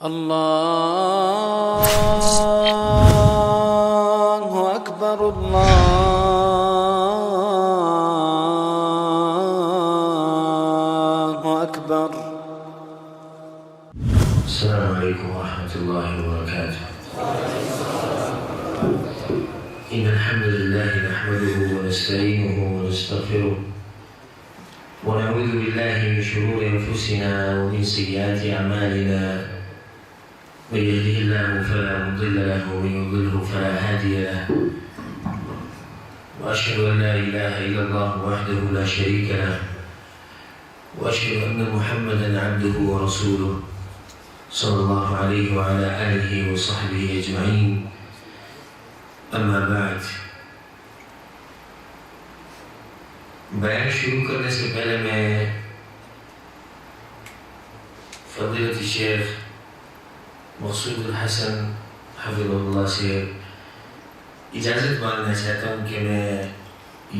الله أكبر الله أكبر. السلام عليكم ورحمة الله وبركاته. إن الحمد لله نحمده ونستعينه ونستغفره ونعوذ بالله من شرور أنفسنا ومن سيئات أعمالنا. من يهده الله فلا مضل له ومن يضلله فلا هادي له. وأشهد أن لا إله إلا الله وحده لا شريك له وأشهد أن محمدا عبده ورسوله صلى الله عليه وعلى آله وصحبه أجمعين. اما بعد، بیان شروع کرنے سے پہلے میں فضیلت شیخ مقصود الحسن حفظہ اللہ سے اجازت مانگنا چاہتا ہوں کہ میں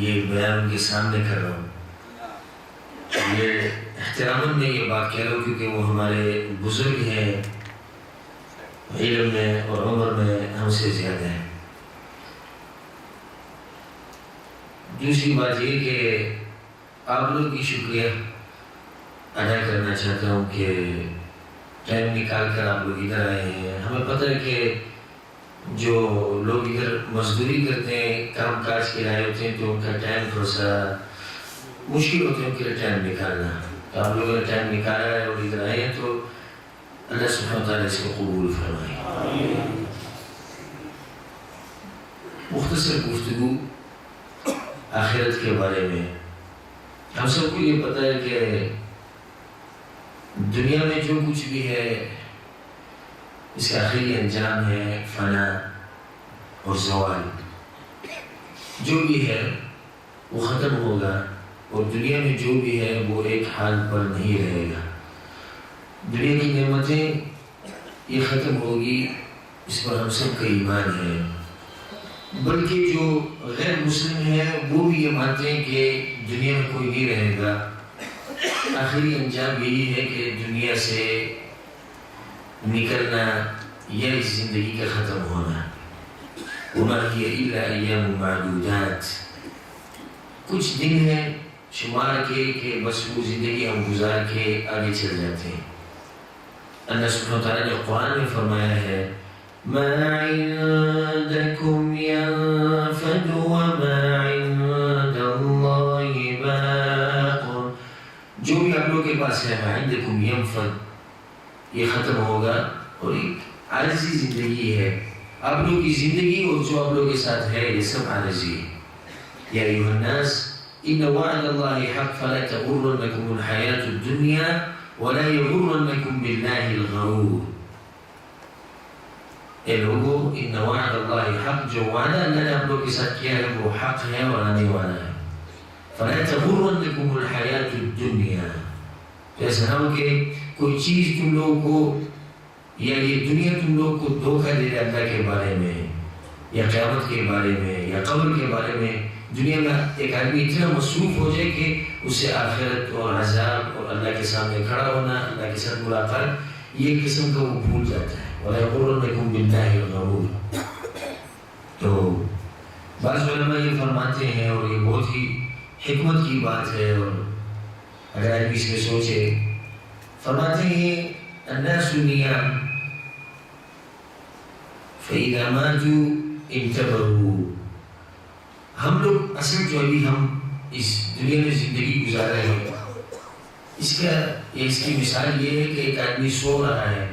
یہ بیان ان کے سامنے کر رہا ہوں. یہ احتراماً میں یہ بات کہہ رہا ہوں کیونکہ وہ ہمارے بزرگ ہیں، علم میں اور عمر میں ہم سے زیادہ ہیں. دوسری بات یہ کہ آپ لوگ کی شکریہ ادا کرنا چاہتا ہوں کہ ٹائم نکال کر آپ لوگ ادھر آئے ہیں. ہمیں پتہ ہے کہ جو لوگ ادھر مزدوری کرتے ہیں، کام کاج کے لائے ہوتے ہیں، تو ان کا ٹائم تھوڑا سا مشکل ہوتا ہے ان کے لیے ٹائم نکالنا. تو آپ لوگوں نے ٹائم نکالا ہے اور ادھر آئے ہیں، تو اللہ سبحانہ وتعالیٰ اس کو قبول فرمائے. مختصر گفتگو آخرت کے بارے میں. ہم سب کو یہ پتہ ہے کہ دنیا میں جو کچھ بھی ہے اس کا آخری انجام ہے فنا اور زوال. جو بھی ہے وہ ختم ہوگا، اور دنیا میں جو بھی ہے وہ ایک حال پر نہیں رہے گا. دنیا کی نعمتیں یہ ختم ہوگی، اس پر ہم سب کا ایمان ہے. بلکہ جو غیر مسلم ہیں وہ بھی یہ مانتے ہیں کہ دنیا میں کوئی نہیں رہے گا. آخری انجام یہی ہے کہ دنیا سے نکلنا یا اس زندگی کا ختم ہونا. وما هي الا ایام معدودات. کچھ دن ہیں شمار کے کہ بس وہ زندگی ہم گزار کے آگے چل جاتے ہیں. اللہ سبحانہ وتعالیٰ نے قرآن میں فرمایا ہے ما عندكم ينفد وما عند الله باق. جو بھی آپ لوگوں کے پاس ہے ما عندكم ينفد، یہ ختم ہوگا، اور ایک عارضی زندگی ہے. آپ لوگ کی زندگی اور جو آپ لوگوں کے ساتھ ہے یہ سب عارضی ہے. یا ایھا الناس ان وعد الله حق فلا تغرنكم الحياة الدنيا ولا يغرنكم بالله الغرور. اے لوگو ان وعد اللہ حق، جو وعدہ اللہ نے آپ لوگ کے ساتھ کیا ہے وہ حق ہے اور آنے والا ہے. فلا تغرنکم الحیاۃ الدنیا. تو ایسا نہ ہو کہ کوئی چیز تم لوگوں کو یا یہ دنیا تم لوگوں کو دھوکہ دے دے اللہ کے بارے میں یا قیامت کے بارے میں یا قبر کے بارے میں. دنیا میں ایک آدمی اتنا مصروف ہو جائے کہ اسے آخرت اور عذاب اور اللہ کے سامنے کھڑا ہونا، اللہ کے ساتھ ملاقات، یہ قسم کا وہ بھول جاتا ہے. وَلَا يَغُرَّنَّكُمْ بِاللَّهِ الْغَرُورُ. تو بعض علماء یہ فرماتے ہیں، اور یہ بہت ہی حکمت کی بات ہے، اور اگر آدمی اس میں سوچے، فرماتے ہیں النَّاسُ نِيَامٌ فَإِذَا مَاتُوا انْتَبَهُوا. ہم لوگ اصل جو ابھی ہم اس دنیا میں زندگی گزار رہے ہیں، اس کی مثال یہ ہے کہ ایک آدمی سو رہا ہے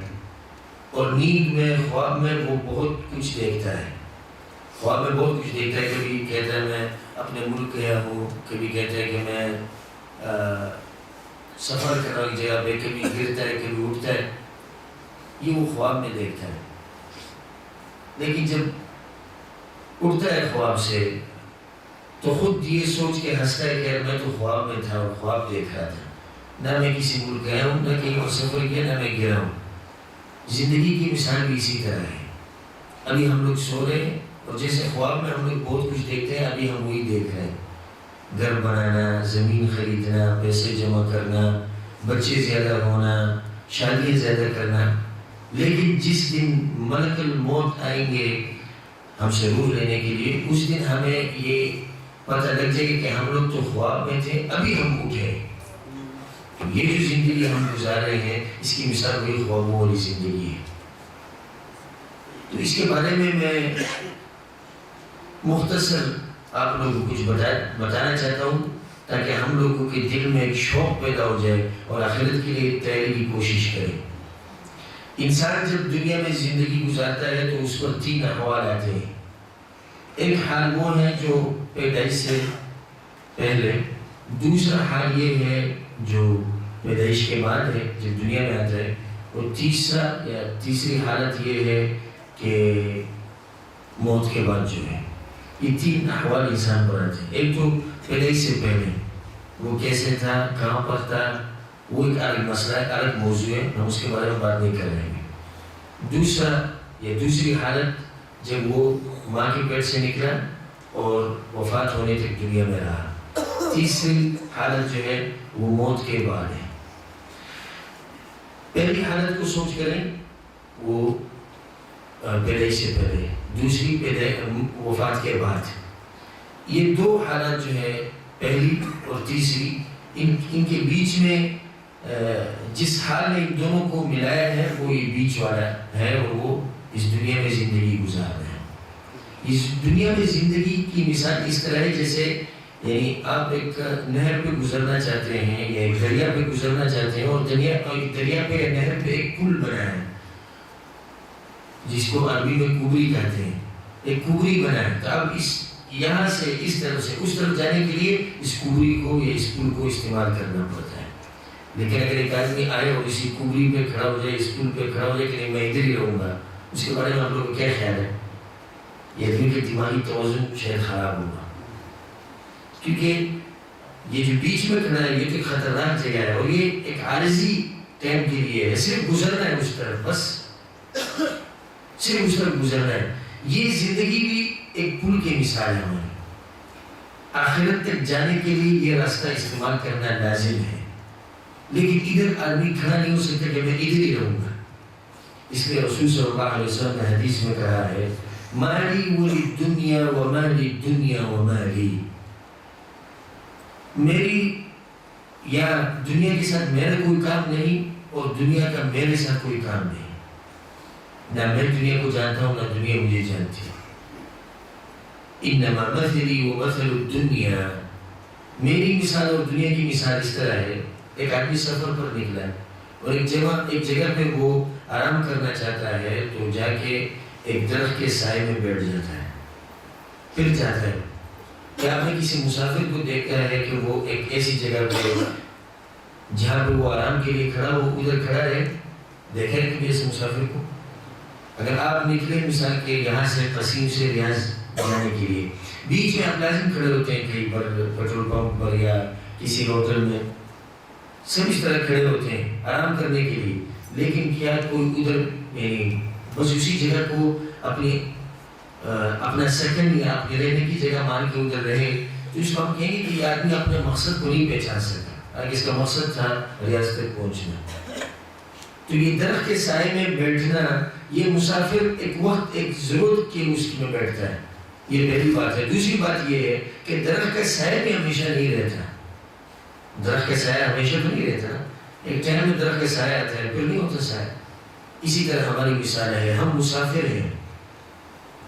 اور نیند میں، خواب میں وہ بہت کچھ دیکھتا ہے. خواب میں بہت کچھ دیکھتا ہے. کبھی کہتا ہے میں اپنے ملک گیا ہوں، کبھی کہتا ہے کہ میں سفر کر رہا ہوں جگہ پہ، کبھی گرتا ہے کبھی اٹھتا ہے. یہ وہ خواب میں دیکھتا ہے. لیکن جب اٹھتا ہے خواب سے تو خود یہ سوچ کے ہنستا ہے کہ میں تو خواب میں تھا اور خواب دیکھ رہا تھا. نہ میں کسی ملک گیا ہوں، نہ کہیں اور سفر کیا، نہ میں گیا ہوں. زندگی کی مثال بھی اسی طرح ہے. ابھی ہم لوگ سو رہے ہیں اور جیسے خواب میں ہم لوگ بہت کچھ دیکھتے ہیں، ابھی ہم وہی دیکھ رہے ہیں. گھر بنانا، زمین خریدنا، پیسے جمع کرنا، بچے زیادہ ہونا، شادیاں زیادہ کرنا. لیکن جس دن ملک الموت آئیں گے ہم سے روح لینے کے لیے، اس دن ہمیں یہ پتہ لگ جائے کہ ہم لوگ تو خواب میں تھے، ابھی ہم اٹھے۔ یہ جو زندگی ہم گزار رہے ہیں اس کی مثال وہی خوابوں والی زندگی ہے۔ تو اس کے بارے میں مختصر آپ لوگوں کو کچھ بتانا چاہتا ہوں تاکہ ہم لوگوں کے دل میں ایک شوق پیدا ہو جائے اور آخرت کے لیے تیاری کی کوشش کریں۔ انسان جب دنیا میں زندگی گزارتا ہے تو اس پر 3 احوال آتے ہیں۔ ایک حال وہ ہے جو پیدائش سے پہلے، دوسرا حال یہ ہے جو پیدائش کے بعد ہے جب دنیا میں آتا ہے، اور تیسری حالت یہ ہے کہ موت کے بعد جو ہے۔ یہ 3 احوال انسان پر آتے ہیں۔ ایک تو پیدائش سے پہلے، وہ کیسے تھا، کہاں پر تھا، وہ ایک الگ مسئلہ ہے، الگ موضوع ہے، ہم اس کے بارے میں بات نہیں کر رہے ہیں۔ دوسری حالت جب وہ ماں کے پیٹ سے نکلا اور وفات ہونے تک دنیا میں رہا۔ تیسری حالت جو ہے وہ موت کے بعد ہے۔ پہلی حالت کو سوچ کریں، وہ پیدائش سے پہلے، دوسری وفات کے بعد۔ یہ 2 حالت جو ہے، پہلی اور تیسری، ان کے بیچ میں جس حال نے ان دونوں کو ملایا ہے وہ یہ بیچ والا ہے، اور وہ اس دنیا میں زندگی گزارنا ہے۔ اس دنیا میں زندگی کی مثال اس طرح ہے جیسے یعنی آپ ایک نہر پہ گزرنا چاہتے ہیں یا ایک دریا پہ گزرنا چاہتے ہیں، اور دریا پہ یا نہر پہ ایک پل بنا ہے جس کو عربی میں کوبری کہتے ہیں، ایک کوبری بنا ہے۔ تو اب یہاں سے اس طرف سے اس طرف جانے کے لیے اس کوبری کو یا اس پل کو استعمال کرنا پڑتا ہے۔ لیکن اگر ایک آدمی آئے اور اسی کوبری پہ کھڑا ہو جائے، اس پل پہ کھڑا ہو جائے کہ نہیں میں ادھر ہی رہوں گا، اس کے بارے میں آپ لوگوں کو کیا خیال ہے؟ یہ آدمی کے دماغی توازن شاید خراب ہوگا، کیونکہ یہ جو بیچ میں کھڑا ہے یہ تو خطرناک جگہ ہے، اور یہ ایک عارضی ٹائم کے لیے ہے، صرف گزرنا ہے اس طرف، بس صرف اس طرف گزرنا ہے۔ یہ زندگی بھی ایک پل کی مثال ہے ہماری۔ آخرت تک جانے کے لیے یہ راستہ استعمال کرنا لازم ہے، لیکن ادھر آدمی کھڑا نہیں ہو سکتا کہ میں ادھر ہی رہوں گا۔ اس لیے رسول صلی اللہ علیہ وسلم نے حدیث میں کہا ہے، مالی وللدنیا ومالی الدنیا ومالی، میری یا دنیا کے ساتھ میرا کوئی کام نہیں اور دنیا کا میرے ساتھ کوئی کام نہیں۔ نہ میں دنیا کو جانتا ہوں نہ دنیا مجھے جانتی۔ انما مثلی ومثل الدنیا، میری مثال اور دنیا کی مثال اس طرح ہے، ایک آدمی سفر پر نکلا ہے اور ایک جگہ پہ وہ آرام کرنا چاہتا ہے، تو جا کے ایک درخت کے سائے میں بیٹھ جاتا ہے، پھر جاتا ہے۔ کیا آپ نے کسی مسافر کو دیکھا ہے کہ وہ ایک ایسی جگہ پہ جہاں پہ وہ آرام کے لیے کھڑا ہو ادھر کھڑا رہے؟ دیکھا ہے کبھی ایسے مسافر کو؟ اگر آپ نکلے مثال کے یہاں سے قصیم سے ریاض جانے کے لیے، بیچ میں آپ لازم کھڑے ہوتے ہیں کہیں پر، پیٹرول پمپ پر یا کسی ہوٹل میں، سب اس طرح کھڑے ہوتے ہیں آرام کرنے کے لیے، لیکن کیا کوئی ادھر یعنی بس اسی جگہ کو اپنا سیکنڈ یا اپنے رہنے کی جگہ مان کے ادھر رہے، تو اس کو ہم کہیں گے کہ یہ آدمی اپنے مقصد کو نہیں پہچان سکا، اگر اس کا مقصد تھا ریاض تک پہنچنا۔ تو یہ درخت کے سائے میں بیٹھنا، یہ مسافر ایک وقت ایک ضرورت کی اس میں بیٹھتا ہے، یہ پہلی بات ہے۔ دوسری بات یہ ہے کہ درخت کا سایہ بھی ہمیشہ نہیں رہتا، درخت کا سایہ ہمیشہ تو نہیں رہتا، ایک ٹائم میں درخت کا سایہ آتا ہے پھر نہیں ہوتا سایہ۔ اسی طرح ہماری مثال ہے، ہم مسافر ہیں،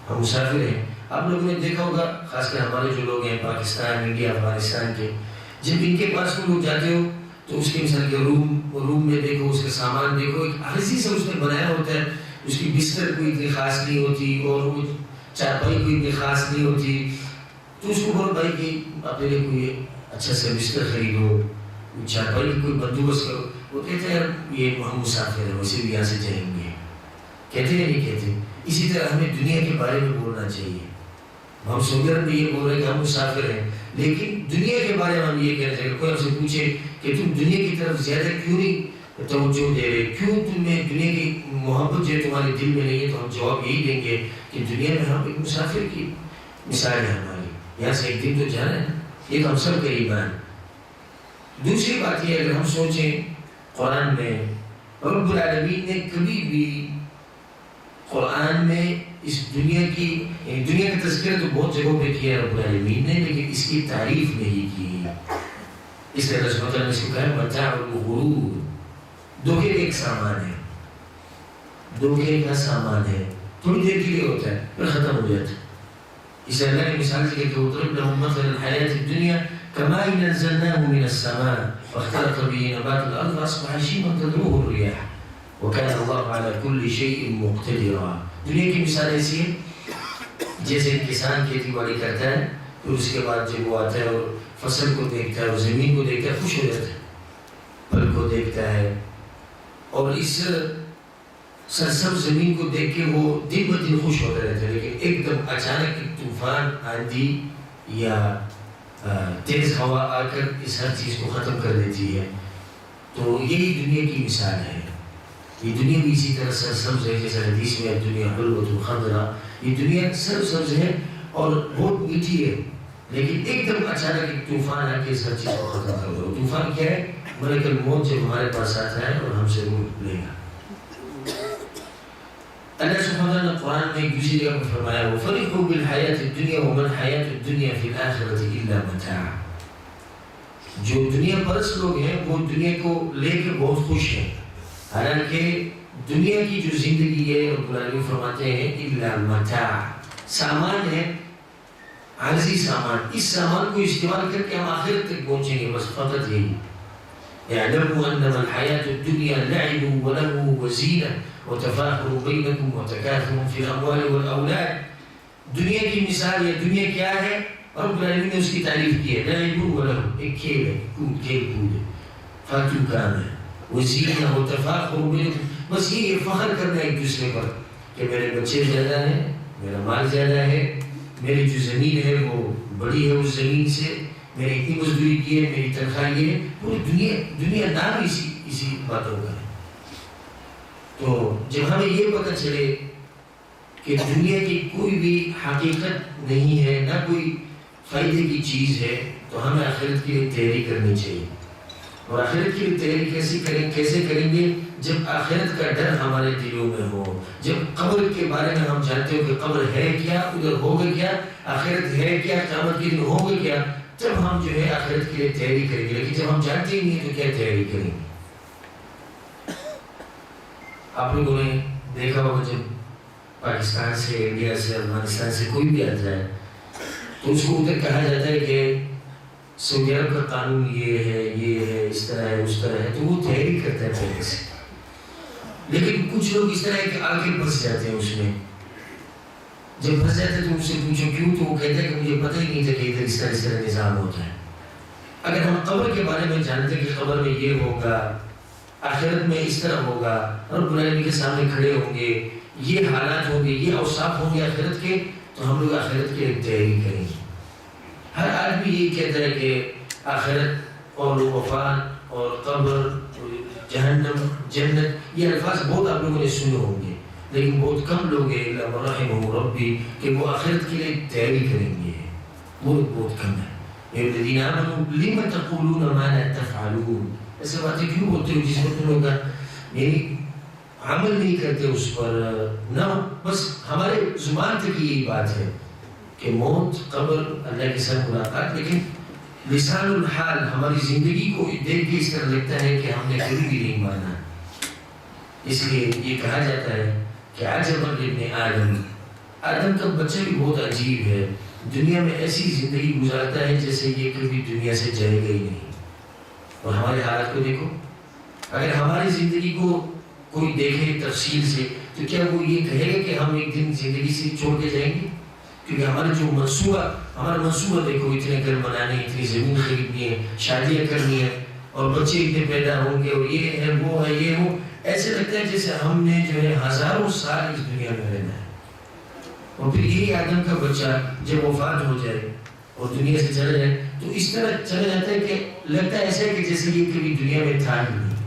ہم مسافر ہیں۔ آپ لوگوں نے دیکھا ہوگا، خاص کر ہمارے جو لوگ ہیں پاکستان، انڈیا، افغانستان کے، جب ان کے پاس کوئی لوگ جاتے ہو تو اس کے مثال کے روم میں دیکھو، اس کا سامان دیکھو، ایک عارضی سے اس نے بنایا ہوتا ہے، اس کی بستر کوئی اتنی خاص نہیں ہوتی اور وہ چارپائی کوئی اتنی خاص نہیں ہوتی، تو اس کو بولو بھائی کہ اپنے لیے کوئی اچھا سا بستر خریدو، چارپائی کوئی بندوبست کرو۔ وہ کہتے ہیں یہ ہم مسافر ہیں، ویسے بھی یہاں سے جائیں گے، کہتے ہیں نہیں کہتے۔ اسی طرح ہمیں دنیا کے بارے میں بولنا چاہیے۔ ہم سعودی عرب میں یہ بول رہے ہیں کہ ہم مسافر ہیں، لیکن دنیا کے بارے میں ہم یہ کہنا چاہیے۔ کوئی ہم سے پوچھے کہ تم دنیا کی طرف زیادہ کیوں نہیں توجہ دے رہے، کیوں تمہیں دنیا کی محبت جو تمہارے دل میں نہیں ہے، تو ہم جواب یہی دیں گے کہ دنیا میں ہم ایک مسافر کی مثال ہے ہماری، یہاں سے ایک دن تو جانا ہے، یہ تو ہم سب کا ایمان۔ دوسری بات یہ، اگر ہم سوچیں قرآن میں رب العالمین نے کبھی بھی قرآن میں اس دنیا کی دنیا کا تذکرہ تو بہت جگہوں پہ کیا رب العالمین نے، لیکن اس کی تعریف نہیں کی۔ اس لیے اللہ سبحانہ وتعالیٰ نے اس کو کہا متاع الغرور، دھوکے کا ایک سامان ہے، دھوکے کا سامان ہے، تھوڑی دیر کے لیے ہوتا ہے پھر ختم ہو جاتا ہے۔ اس لیے اللہ نے مثال سے کہتے وَاضْرِبْ لَهُم مَثَلَ الْحَيَاةِ الدُّنْيَا كَمَاءٍ أَنزَلْنَاهُ مِنَ السَّمَاءِ فَاخْتَلَطَ بِهِ نَبَاتُ الْأَرْضِ فَأَصْبَحَ هَشِيمًا تَذْرُوهُ الرِّيَاحُ وَكَانَ اللَّهُ عَلَى كُلِّ شَيْءٍ مُقْتَدِرًا۔ دنیا کی مثال ایسی ہے جیسے کسان کھیتی باڑی کرتا ہے، پھر اس کے بعد جب وہ آتا ہے اور فصل کو دیکھتا ہے اور زمین کو دیکھتا ہے، خوش ہو جاتا ہے، پھل کو دیکھتا ہے، اور اس سرسبز زمین کو دیکھ کے وہ دن بہ دن خوش ہوتا رہتا ہے، لیکن ایک دم اچانک ایک طوفان، آندھی یا تیز ہوا آ کر اس ہر چیز کو ختم کر دیتی ہے۔ تو یہی دنیا کی مثال ہے، یہ دنیا بھی اسی طرح سرسبز ہے، جیسا حدیث میں الدنیا حلوۃ خضرا، یہ دنیا سرسبز ہے اور بہت میٹھی ہے، لیکن ایک دم اچانک ایک طوفان آ کے اس ہر چیز کو ختم کر دو۔ طوفان کیا ہے؟ ملک الموت جب ہمارے پاس آتا ہے اور ہم سے روح لے گا۔ اللہ سبحانہ وتعالیٰ نے قرآن میں ایک دوسری جگہ پر فرمایا وَفَرِحُوا بِالْحَيَاةِ الدُّنْيَا وَمَا الْحَيَاةُ الدُّنْيَا فِي الْآخِرَةِ إِلَّا مَتَاعٌ۔ جو دنیا پرست لوگ ہیں وہ دنیا کو لے کر بہت خوش ہیں، حالانکہ دنیا کی جو زندگی ہے رب العالمین فرماتے ہیں إِلَّا مَتَاعٌ، سامان ہے، عارضی سامان، اس سامان کو استعمال کر کے ہم آخرت تک پہنچیں گے، بس فقط یہی۔ اعلموا انما الحياة الدنيا لعب ولهو وزينة وتفاخر بينكم وتكاثر في الاموال والاولاد۔ دنیا کی مثال ہے، دنیا کیا ہے؟ رب العالمین نے اس کی تعریف کی ہے، لعب ولهو، ایک کھیل ہے، کھیل کود ہے، فاتو کام ہے، وزینہ وتفاخر بینکم، بس یہ فخر کرنا ایک دوسرے پر کہ میرے بچے زیادہ ہیں، میرا مال زیادہ ہے، میری جو زمین ہے وہ بڑی ہے، اس زمین سے میں نے اتنی مزدوری کی ہے، میری تنخواہ یہ ہے، پوری دنیا نام اسی باتوں کا ہے۔ تو جب ہمیں یہ پتہ چلے کہ دنیا کی کوئی بھی حقیقت نہیں ہے، نہ کوئی فائدے کی چیز ہے، تو ہمیں آخرت کے لیے تیاری کرنی چاہیے۔ اور آخرت کی تیاری کیسے کریں گے؟ جب آخرت کا ڈر ہمارے دلوں میں ہو، جب قبر کے بارے میں ہم جانتے ہو کہ قبر ہے کیا، ادھر ہوگا کیا، آخرت ہے کیا، قیامت کے دن ہوگا کیا، جب ہم جو ہے آخرت کے لیے تیاری کریں گے۔ لیکن جب ہم جانتے ہی نہیں تو کیا تیاری کریں گے؟ آپ لوگوں نے دیکھا ہوگا جب پاکستان سے، انڈیا سے، افغانستان سے کوئی بھی آتا ہے تو اس کو ادھر کہا جاتا ہے کہ سعودی عرب کا قانون یہ ہے، اس طرح ہے، اس طرح ہے، تو وہ تیاری کرتا ہے پہلے سے۔ لیکن کچھ لوگ اس طرح ہے کہ آگے پھنس جاتے ہیں اس میں، جب پھنس جاتے ہیں تو ان سے پوچھو کیوں، تو وہ کہتا ہے کہ مجھے پتہ ہی نہیں تھا کہ ادھر اس طرح نظام ہوتا ہے۔ اگر ہم قبر کے بارے میں جانتے کہ قبر میں یہ ہوگا، آخرت میں اس طرح ہوگا، رب العالمین کے سامنے کھڑے ہوں گے، یہ حالات ہوں گے، یہ اوصاف ہوں گے آخرت کے، تو ہم لوگ آخرت کے لیے تیاری کریں گے۔ ہر آدمی یہ کہتا ہے کہ آخرت اور وفات اور قبر، جہنم، جنت، یہ الفاظ بہت آپ لوگوں نے سنے ہوں گے، لیکن بہت کم لوگ ہیں الا من رحمہ ربی کہ وہ آخرت کے لیے تیاری کریں گے، بہت کم ہے۔ الذین آمنوا لم تقولون ما لا تفعلون، ایسے باتیں کیوں بولتے ہو جس وقت لوگ یعنی عمل نہیں کرتے اس پر، نہ بس ہمارے زبان تک یہی بات ہے کہ موت، قبر، اللہ کے ساتھ ملاقات، لیکن لسان الحال ہماری زندگی کو دیکھ کے اس طرح لگتا ہے کہ ہم نے کبھی بھی نہیں مانا۔ اس لیے یہ کہا جاتا ہے کہ عجبا لابن آدم کا بچہ بھی بہت عجیب ہے، دنیا میں ایسی زندگی گزارتا ہے جیسے یہ کبھی دنیا سے جائے گا ہی نہیں۔ اور ہمارے حالات کو دیکھو، اگر ہماری زندگی کو کوئی دیکھے تفصیل سے تو کیا وہ یہ کہے گا کہ ہم ایک دن زندگی سے چھوڑ کے جائیں گے؟ کیونکہ ہمارا منصوبہ دیکھو، اتنے گھر بنانے، اتنی زمین خریدنی ہے، شادیاں کرنی ہے، اور بچے اتنے پیدا ہوں گے، اور یہ ہے، وہ ہے، یہ ہو، ایسے لگتا ہے جیسے ہم نے جو ہے ہزاروں سال اس دنیا میں رہنا ہے۔ اور پھر یہی آدم کا بچہ جب وفات ہو جائے اور دنیا سے چلا جائے تو اس طرح چلا جاتا ہے کہ لگتا ہے ایسا ہے کہ جیسے یہ کبھی دنیا میں تھا ہی نہیں۔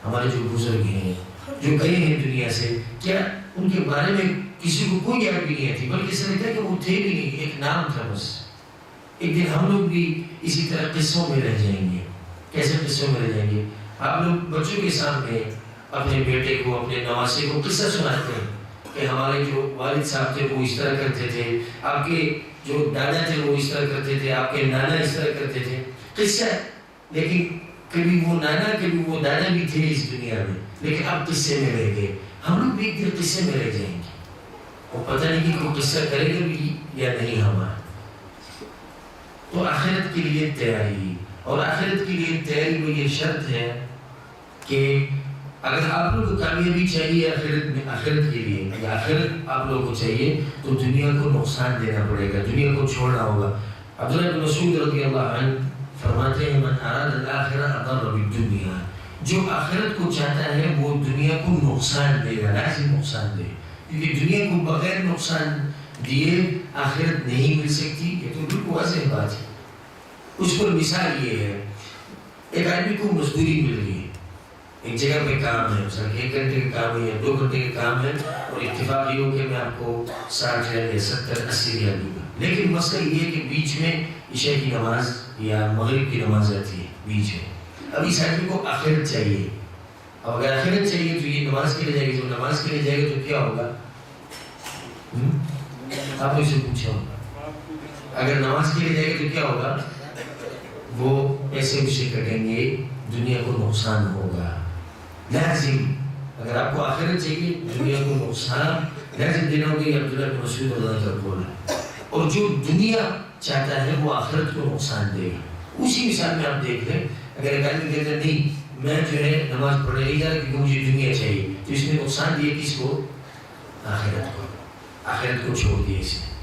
ہمارے جو بزرگ ہیں، جو گئے ہیں دنیا سے، کیا ان کے بارے میں کسی کو کوئی یاد بھی نہیں آتی، بلکہ ایسا لگتا ہے کہ وہ تھے بھی نہیں، ایک نام تھا بس۔ ایک دن ہم لوگ بھی اسی طرح قصوں میں رہ جائیں گے۔ کیسے قصوں میں رہ جائیں گے؟ آپ لوگ بچوں کے سامنے اپنے بیٹے کو، اپنے نواسے کو قصہ سناتے ہیں کہ ہمارے جو والد صاحب تھے وہ اس طرح کرتے تھے، آپ کے جو دادا تھے وہ اس طرح کرتے تھے، آپ کے نانا اس طرح کرتے تھے، قصہ. لیکن کبھی وہ نانا کبھی وہ دادا بھی تھے اس دنیا میں، لیکن اب قصے میں رہ گئے. ہم لوگ بھی ایک دن قصے میں رہ جائیں گے، وہ پتہ نہیں کہ کوئی قصہ کرے گا بھی یا نہیں ہمارا. تو آخرت کے لیے تیاری، اور آخرت کے لیے تیاری میں یہ شرط ہے کہ اگر آپ لوگ کو کامیابی چاہیے آخرت کے لیے، یا آخرت آپ لوگوں کو چاہیے، تو دنیا کو نقصان دینا پڑے گا، دنیا کو چھوڑنا ہوگا. عبداللہ بن مسعود رضی اللہ عنہ فرماتے ہیں من اراد الاخرہ اضر بالدنیا، جو آخرت کو چاہتا ہے وہ دنیا کو نقصان دے گا، لازم نقصان دے، کیونکہ دنیا کو بغیر نقصان دیے آخرت نہیں مل سکتی. یہ تو بالکل واضح بات ہے. اس پر مثال یہ ہے، ایک آدمی کو مزدوری مل رہی ہے، ایک جگہ پہ کام ہے، مثلا 1 گھنٹے کا کام ہے یا 2 گھنٹے کا کام ہے، اور اتفاق یہ ہو کہ میں آپ کو 60 یا 70 80 ریال دوں گا. لیکن مسئلہ یہ ہے کہ بیچ میں عشاء کی نماز یا مغرب کی نماز آتی ہے بیچ میں. اب اس آدمی کو آخرت چاہیے. اب اگر آخرت چاہیے تو یہ نماز کے لیے جائے گا، جب نماز کے لیے جائے گا تو کیا ہوگا؟ آپ نے اسے پوچھا ہوگا، اگر نماز کے لیے جائے گا تو کیا ہوگا؟ وہ ایسے اسے کٹیں گے، دنیا کو نقصان ہوگا. لازم اگر آپ کو آخرت چاہیے دنیا کو نقصان لازم دینا ہوگا. یہ عبداللہ بن مسعود رضی اللہ عنہ بول رہا ہے. اور جو دنیا چاہتا ہے وہ آخرت کو نقصان دے گا. اسی مثال میں آپ دیکھ لیں، اگر ایک آدمی کہتا ہے نہیں میں جو ہے نماز پڑھنے نہیں جا رہا کیونکہ مجھے دنیا چاہیے، تو اس نے نقصان دیا کس کو؟ آخرت کو. آخرت کو چھوڑ دیا اس نے.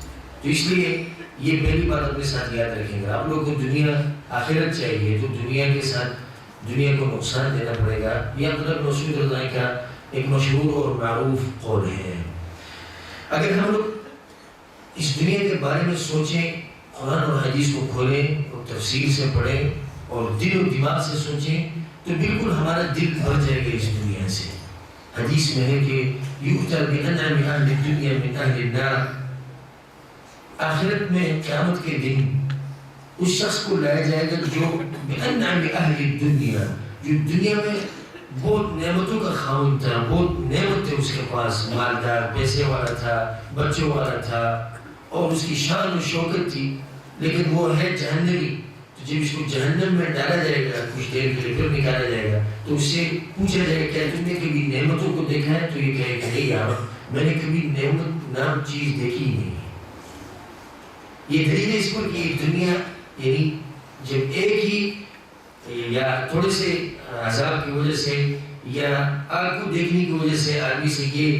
تو اس لیے یہ پہلی بات اپنے ساتھ یاد رکھیں گے. آپ لوگوں کو دنیا آخرت چاہیے تو دنیا کے ساتھ دنیا کو نقصان دینا پڑے گا. یہ عبداللہ بن مسعود رضی اللہ عنہ کا ایک مشہور اور معروف قول ہے. اگر ہم لوگ اس دنیا کے بارے میں سوچیں، قرآن اور حدیث کو کھولیں اور تفصیل سے پڑھیں اور دل و دماغ سے سوچیں تو بالکل ہمارا دل بھر جائے گا اس دنیا سے. حدیث میں ہے کہ یؤتی بانعم اہل الدنیا من اہل النار، آخرت میں قیامت کے دن اس شخص کو لایا جائے گا جو بانعم اہل الدنیا، جو دنیا میں بہت نعمتوں کا خاوند تھا، بہت نعمت تھے اس کے پاس، مالدار، پیسے والا تھا، بچوں والا تھا، اور اس کی شان و شوکت تھی، لیکن وہ ہے جہنمی. تو جب اس کو جہنم میں ڈالا جائے گا کچھ دیر کے لیے پھر نکالا جائے گا تو اس سے پوچھا جائے گا کیا تم نے کبھی نعمتوں کو دیکھا ہے؟ تو یہ کہے کہ نہیں یار میں نے کبھی نعمت نام چیز دیکھی ہی نہیں. یہ دلیل ہے اس پر کہ دنیا یعنی جب ایک ہی یا تھوڑے سے عذاب کی وجہ سے یا آگ کو دیکھنے کی وجہ سے آدمی سے یہ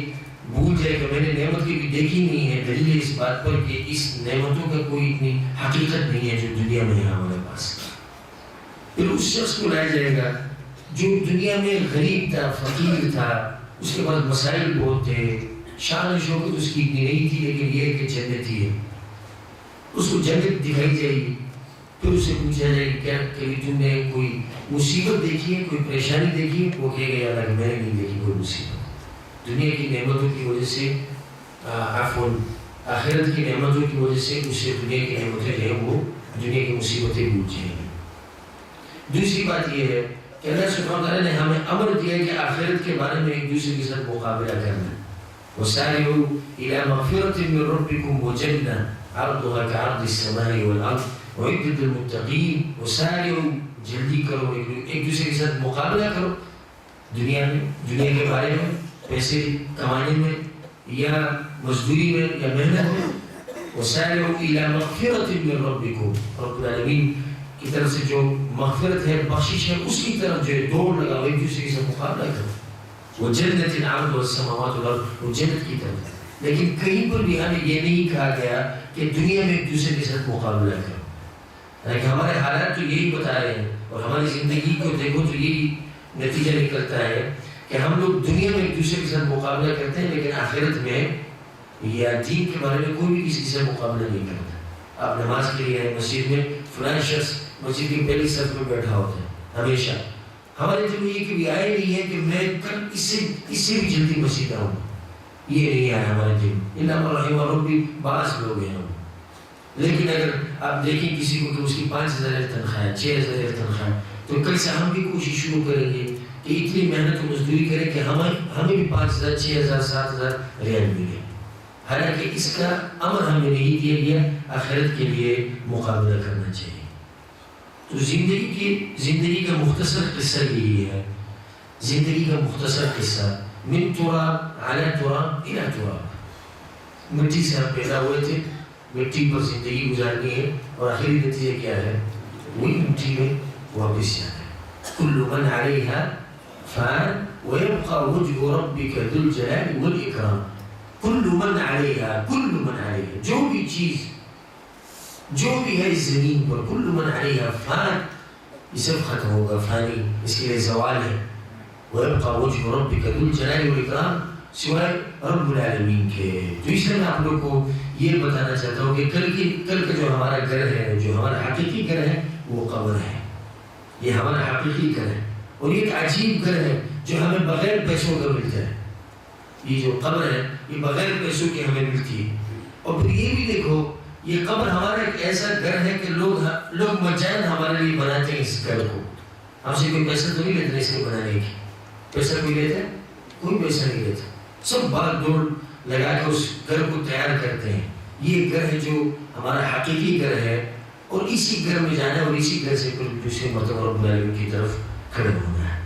بھول جائے کہ میں نے نعمت کبھی دیکھی نہیں ہے، دلیل ہے اس بات پر کہ اس نعمتوں کا کوئی اتنی حقیقت نہیں ہے جو دنیا میں ہے ہمارے پاس. پھر اس شخص کو لایا جائے گا جو دنیا میں غریب تھا، فقیر تھا، اس کے پاس مسائل بہت تھے، شان و شوکت اس کی اتنی نہیں تھی، لیکن یہ کہ جنتی ہے. اس کو جنت دکھائی جائے گی. پھر اسے پوچھا جائے کہ کیا کبھی تم نے کوئی مصیبت دیکھی ہے، کوئی پریشانی دیکھی ہے؟ وہ کہے گا یا اللہ میں نے نہیں دیکھی کوئی مصیبت. دنیا کی نعمتوں کی وجہ سے آخرت کی نعمتوں کی وجہ سے اسے دنیا کی نعمتیں جو ہیں وہ دنیا کی مصیبتیں بھول جائیں گی. دوسری بات یہ ہے کہ اللہ سبحانہ وتعالیٰ نے ہمیں امر دیا ہے کہ آخرت کے بارے میں ایک دوسرے کے ساتھ مقابلہ کرنا. وَسَارِعُوا إِلَىٰ مَغْفِرَةٍ مِّن رَّبِّكُمْ وَجَنَّةٍ عَرْضُهَا كَعَرْضِ السَّمَاءِ وَالْأَرْضِ وَأُعِدَّتْ لِلْمُتَّقِينَ. وَسَارِعُوا جلدی کرو، ایک دوسرے کے ساتھ مقابلہ کرو دنیا میں، دنیا کے بارے میں، پیسے کمانے میں یا مزدوری میں یا محنت میں. وَسَارِعُوا إِلَىٰ مَغْفِرَةٍ مِّن رَّبِّكُمْ، رب العالمین کی طرف سے جو مغفرت ہے، بخشش ہے، اس کی طرف جو ہے دوڑ لگاؤ، ایک دوسرے سے مقابلہ کرو. وَجَنَّةٍ عَرْضُهَا السَّمَاوَاتُ وَالْأَرْضُ، وہ جنت کی طرف. لیکن کہیں پر بھی ہمیں یہ نہیں کہا گیا کہ دنیا میں ایک دوسرے کے ساتھ مقابلہ کرو. لیکن ہمارے حالات تو یہی بتا رہے ہیں اور ہماری زندگی کو دیکھو تو یہی نتیجہ نکلتا ہے کہ ہم لوگ دنیا میں ایک دوسرے کے ساتھ مقابلہ کرتے ہیں، لیکن آخرت میں یا دین کے بارے میں کوئی بھی کسی سے مقابلہ نہیں کرتا. آپ نماز کے لیے آئے مسجد میں، فلاں شخص مسجد کی پہلی صف میں بیٹھا ہوتا ہے ہمیشہ. ہمارے دل میں یہ کبھی آئے نہیں ہے کہ میں کل اس سے بھی جلدی مسجد آؤں. یہ نہیں آیا ہمارے دل میں. اللہ من رحم ربی، بعض لوگ ہیں ہم. لیکن اگر آپ دیکھیں کسی کو کہ اس کی 5,000 تنخواہ ہے، 6,000 تنخواہ ہے، تو کل سے ہم بھی کوشش شروع کریں گے کہ اتنی محنت و مزدوری کرے کہ ہمیں بھی 5,000 6,000 7,000 ریال ملے، حالانکہ اس کا امر ہمیں نہیں دیا گیا، آخرت کے لیے مقابلہ کرنا چاہیے۔ تو زندگی کا مختصر قصہ یہی ہے، زندگی کا مختصر قصہ، من تراب علی تراب الی تراب، مٹی سے ہم پیدا ہوئے تھے، مٹی پر زندگی گزارنی ہے، اور آخری نتیجہ کیا ہے؟ وہی مٹی میں واپس جانا ہے۔ کل من علیہا فان ویبقى وجہ ربک ذو الجلال والاکرام۔ کل من علیہا، کل من علیہا، جو بھی چیز جو بھی ہے اس زمین پر، کل من علیہا فان، یہ سب ختم ہوگا، فانی، اس کے لیے زوال ہے۔ ویبقى وجہ ربک ذو الجلال والاکرام، سوائے رب العالمین کے۔ تو اس لیے میں آپ لوگ کو یہ بتانا چاہتا ہوں کہ کل کا جو ہمارا گھر ہے، جو ہمارا حقیقی گھر ہے، وہ قبر ہے۔ یہ ہمارا حقیقی گھر ہے، اور یہ ایک عجیب گھر ہے جو ہمیں بغیر پیسوں کا ملتا ہے۔ یہ جو قبر ہے یہ بغیر پیسوں کی ہمیں ملتی ہے۔ اور پھر یہ بھی دیکھو، یہ قبر ہمارا ایک ایسا گھر ہے کہ لوگ مجان ہمارے لیے بناتے ہیں اس گھر کو۔ ہم سے کوئی پیسہ تو نہیں لیتے اس کو بنانے کی، پیسہ کوئی لیتا ہے؟ کوئی پیسہ نہیں لیتا، سب بھاگ دوڑ لگا کے اس گھر کو تیار کرتے ہیں۔ یہ گھر ہے جو ہمارا حقیقی گھر ہے، اور اسی گھر میں جانا ہے، اور اسی گھر سے پھر دوسرے مرتبہ رب العالمین کی طرف کھڑے ہونا ہے۔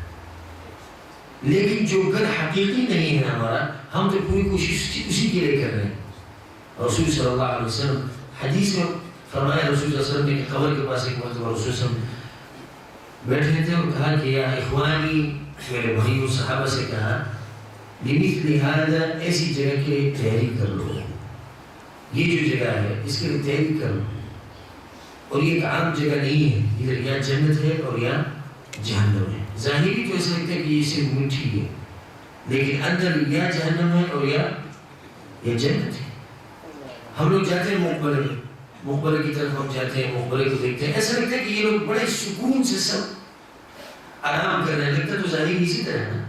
لیکن جو گھر حقیقی نہیں ہے ہمارا، ہم تو پوری کوشش اسی کے لیے کر رہے ہیں۔ رسول صلی اللہ علیہ وسلم حدیث میں فرمایا، رسول صلی اللہ علیہ وسلم نے قبر کے پاس ایک مرتبہ رسول صلی اللہ علیہ وسلم بیٹھے تھے اور کہا کہ یا اخوانی، میرے بھائیوں، صحابہ سے کہا، لِمِثْلِ هَذَا، ایسی جگہ کے لیے تیاری کر لو، یہ جو جگہ ہے اس کے لیے تیاری کر لو، اور یہ ایک عام جگہ نہیں ہے، ادھر یا جنت ہے اور یا جہنم ہے۔ ظاہری تو ایسا لگتا ہے کہ یہ صرف مٹھی ہے، لیکن اندر یا جہنم ہے اور یا جنت ہے۔ ہم لوگ جاتے ہیں مقبرے کی طرف، ہم جاتے ہیں مقبرے کو دیکھتے ہیں، ایسا لگتا ہے کہ یہ لوگ بڑے سکون سے سب آرام کر رہے ہیں، لگتا تو ظاہر اسی طرح ہے نا،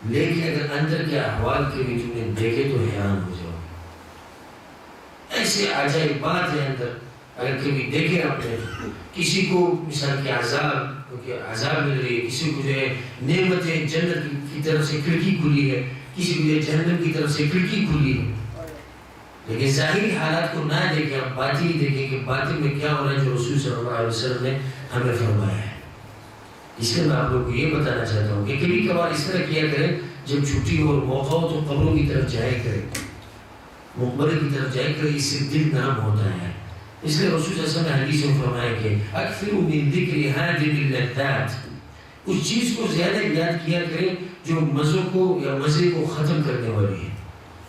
لیکن اگر اندر کے احوال کے بھی تم نے دیکھے تو حیران ہو جاؤ۔ ایسے عجائب بات ہے اندر، اگر کبھی دیکھے آپ نے کسی کو مثال کے عذاب مل رہی ہے، کسی کو جو ہے نعمتیں جنت کی طرف سے کھڑکی کھلی ہے، کسی کو جو ہے جہنم کی طرف سے کھڑکی کھلی ہے، لیکن ظاہری حالات کو نہ دیکھیں، آپ باطنی دیکھیں کہ باطن میں کیا ہو رہا ہے، جو رسول صلی اللہ علیہ وسلم نے ہمیں فرمایا ہے۔ اس لیے میں آپ لوگ کو یہ بتانا چاہتا ہوں کہ کبھی کبھار اس طرح کیا کریں، جب چھٹی ہو اور موقع ہو تو قبروں کی طرف جائے کریں، مقبرے کی طرف جائے کریں، اس سے دل نرم ہوتا ہے۔ اس لیے رسول صلی اللہ علیہ وسلم نے حدیث میں فرمایا کہ اکثروا من ذکر هادم اللذات، اس چیز کو زیادہ یاد کیا کریں جو مزوں کو یا مزے کو ختم کرنے والی ہے۔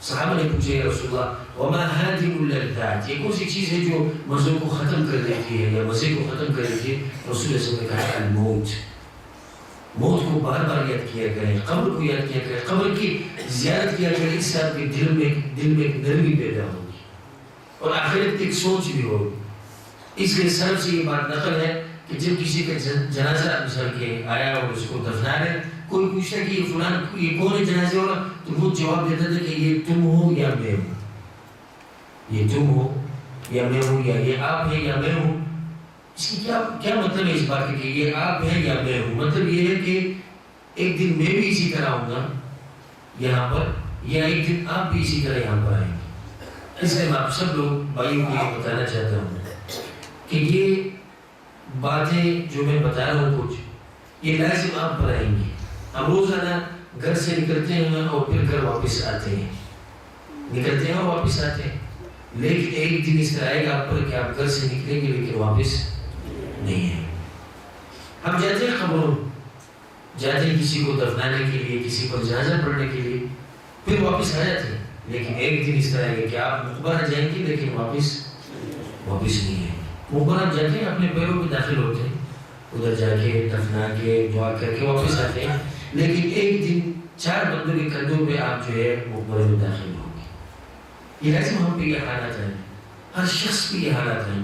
صحابہ نے پوچھا یا رسول اللہ وما هادم اللذات، یہ کون سی چیز ہے جو مزوں کو ختم کر دیتی ہے یا مزے کو ختم کر دیتی ہے؟ رسول اللہ صلی اللہ علیہ وسلم نے کہا الموت، موت کو بار بار یاد کیا کریں، قبر کو یاد کیا کریں، قبر کی زیارت کیا کریں، اس سے آپ کے دل میں ایک نرمی پیدا ہوگی اور آخرت کی ایک سوچ بھی ہوگی۔ اس لیے سب سے یہ بات نقل ہے کہ جب کسی کا جنازہ مثال کے آیا اور اس کو دفنا رہے، کوئی پوچھتا کہ یہ فلان یہ کون ہے جنازے والا، تو وہ جواب دیتا تھا کہ یہ تم ہو یا میں ہوں، یہ تم ہو یا میں ہوں، یا یہ آپ ہے یا میں ہوں۔ اس کی کیا مطلب ہے اس بات کہ یہ آپ ہے یا میں ہوں؟ مطلب یہ ہے کہ ایک دن میں بھی اسی طرح ہوں گا یہاں پر، یا ایک دن آپ بھی اسی طرح یہاں پر آئیں گے۔ اس لیے میں آپ سب لوگ بھائیوں کو یہ بتانا چاہتا ہوں کہ یہ باتیں جو میں بتا رہا ہوں کچھ، یہ لازم آپ پر آئیں گی۔ ہم روزانہ گھر سے نکلتے ہیں اور پھر گھر واپس آتے ہیں، نکلتے ہیں اور واپس آتے ہیں، لیکن ایک دن اس طرح آئے گا آپ پر کہ آپ گھر سے نکلیں گے لیکن واپس نہیں ہے۔ ہم جاتے ہیں قبروں، جاتے ہیں کسی کو دفنانے کے لیے، کسی پر جنازہ پڑھنے کے لیے، پھر واپس آ جاتے ہیں، لیکن ایک دن اس طرح ہے کہ آپ مقبرہ جائیں گے لیکن واپس نہیں ہے۔ مقبرہ آپ جاتے ہیں، اپنے پیروں میں داخل ہوتے ہیں، ادھر جا کے دفنا کے دعا کر کے واپس آتے ہیں، لیکن ایک دن 4 بندوں کے کندھوں پہ آپ جو ہے مقبرے میں داخل ہوں گے۔ یہ لازم ہم پہ یہ حالات ہیں، ہر شخص پہ یہ حالات ہیں۔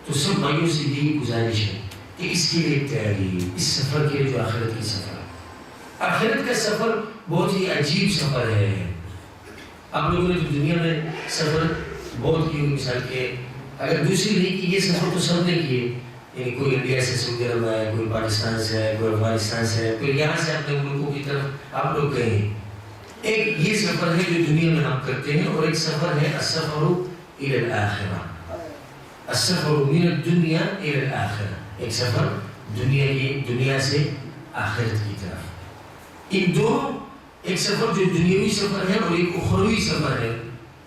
تو سب بھائیوں سے یہی گزارش ہے کہ اس کے لیے تیاری، اس سفر کے لیے جو آخرت کی سفر ہے، آخرت کا سفر بہت ہی عجیب سفر ہے۔ آپ لوگوں نے تو دنیا میں سفر بہت کی، مثال کے اگر دوسری نہیں کی، یہ سفر تو سب نے کیے، یعنی کوئی انڈیا سے سعودی عرب ہے، کوئی پاکستان سے ہے، کوئی افغانستان سے ہے، کوئی یہاں سے اپنے ملکوں کی طرف آپ لوگ گئے ہیں. ایک یہ سفر ہے جو دنیا میں ہم کرتے ہیں، اور ایک سفر ہے السفر الی الآخرہ. السفر من الدنیا الی الآخرہ، ایک سفر دنیا سے آخرت کی طرف. ان دونوں، ایک سفر جو دنیاوی سفر ہے اور ایک اخروی سفر ہے،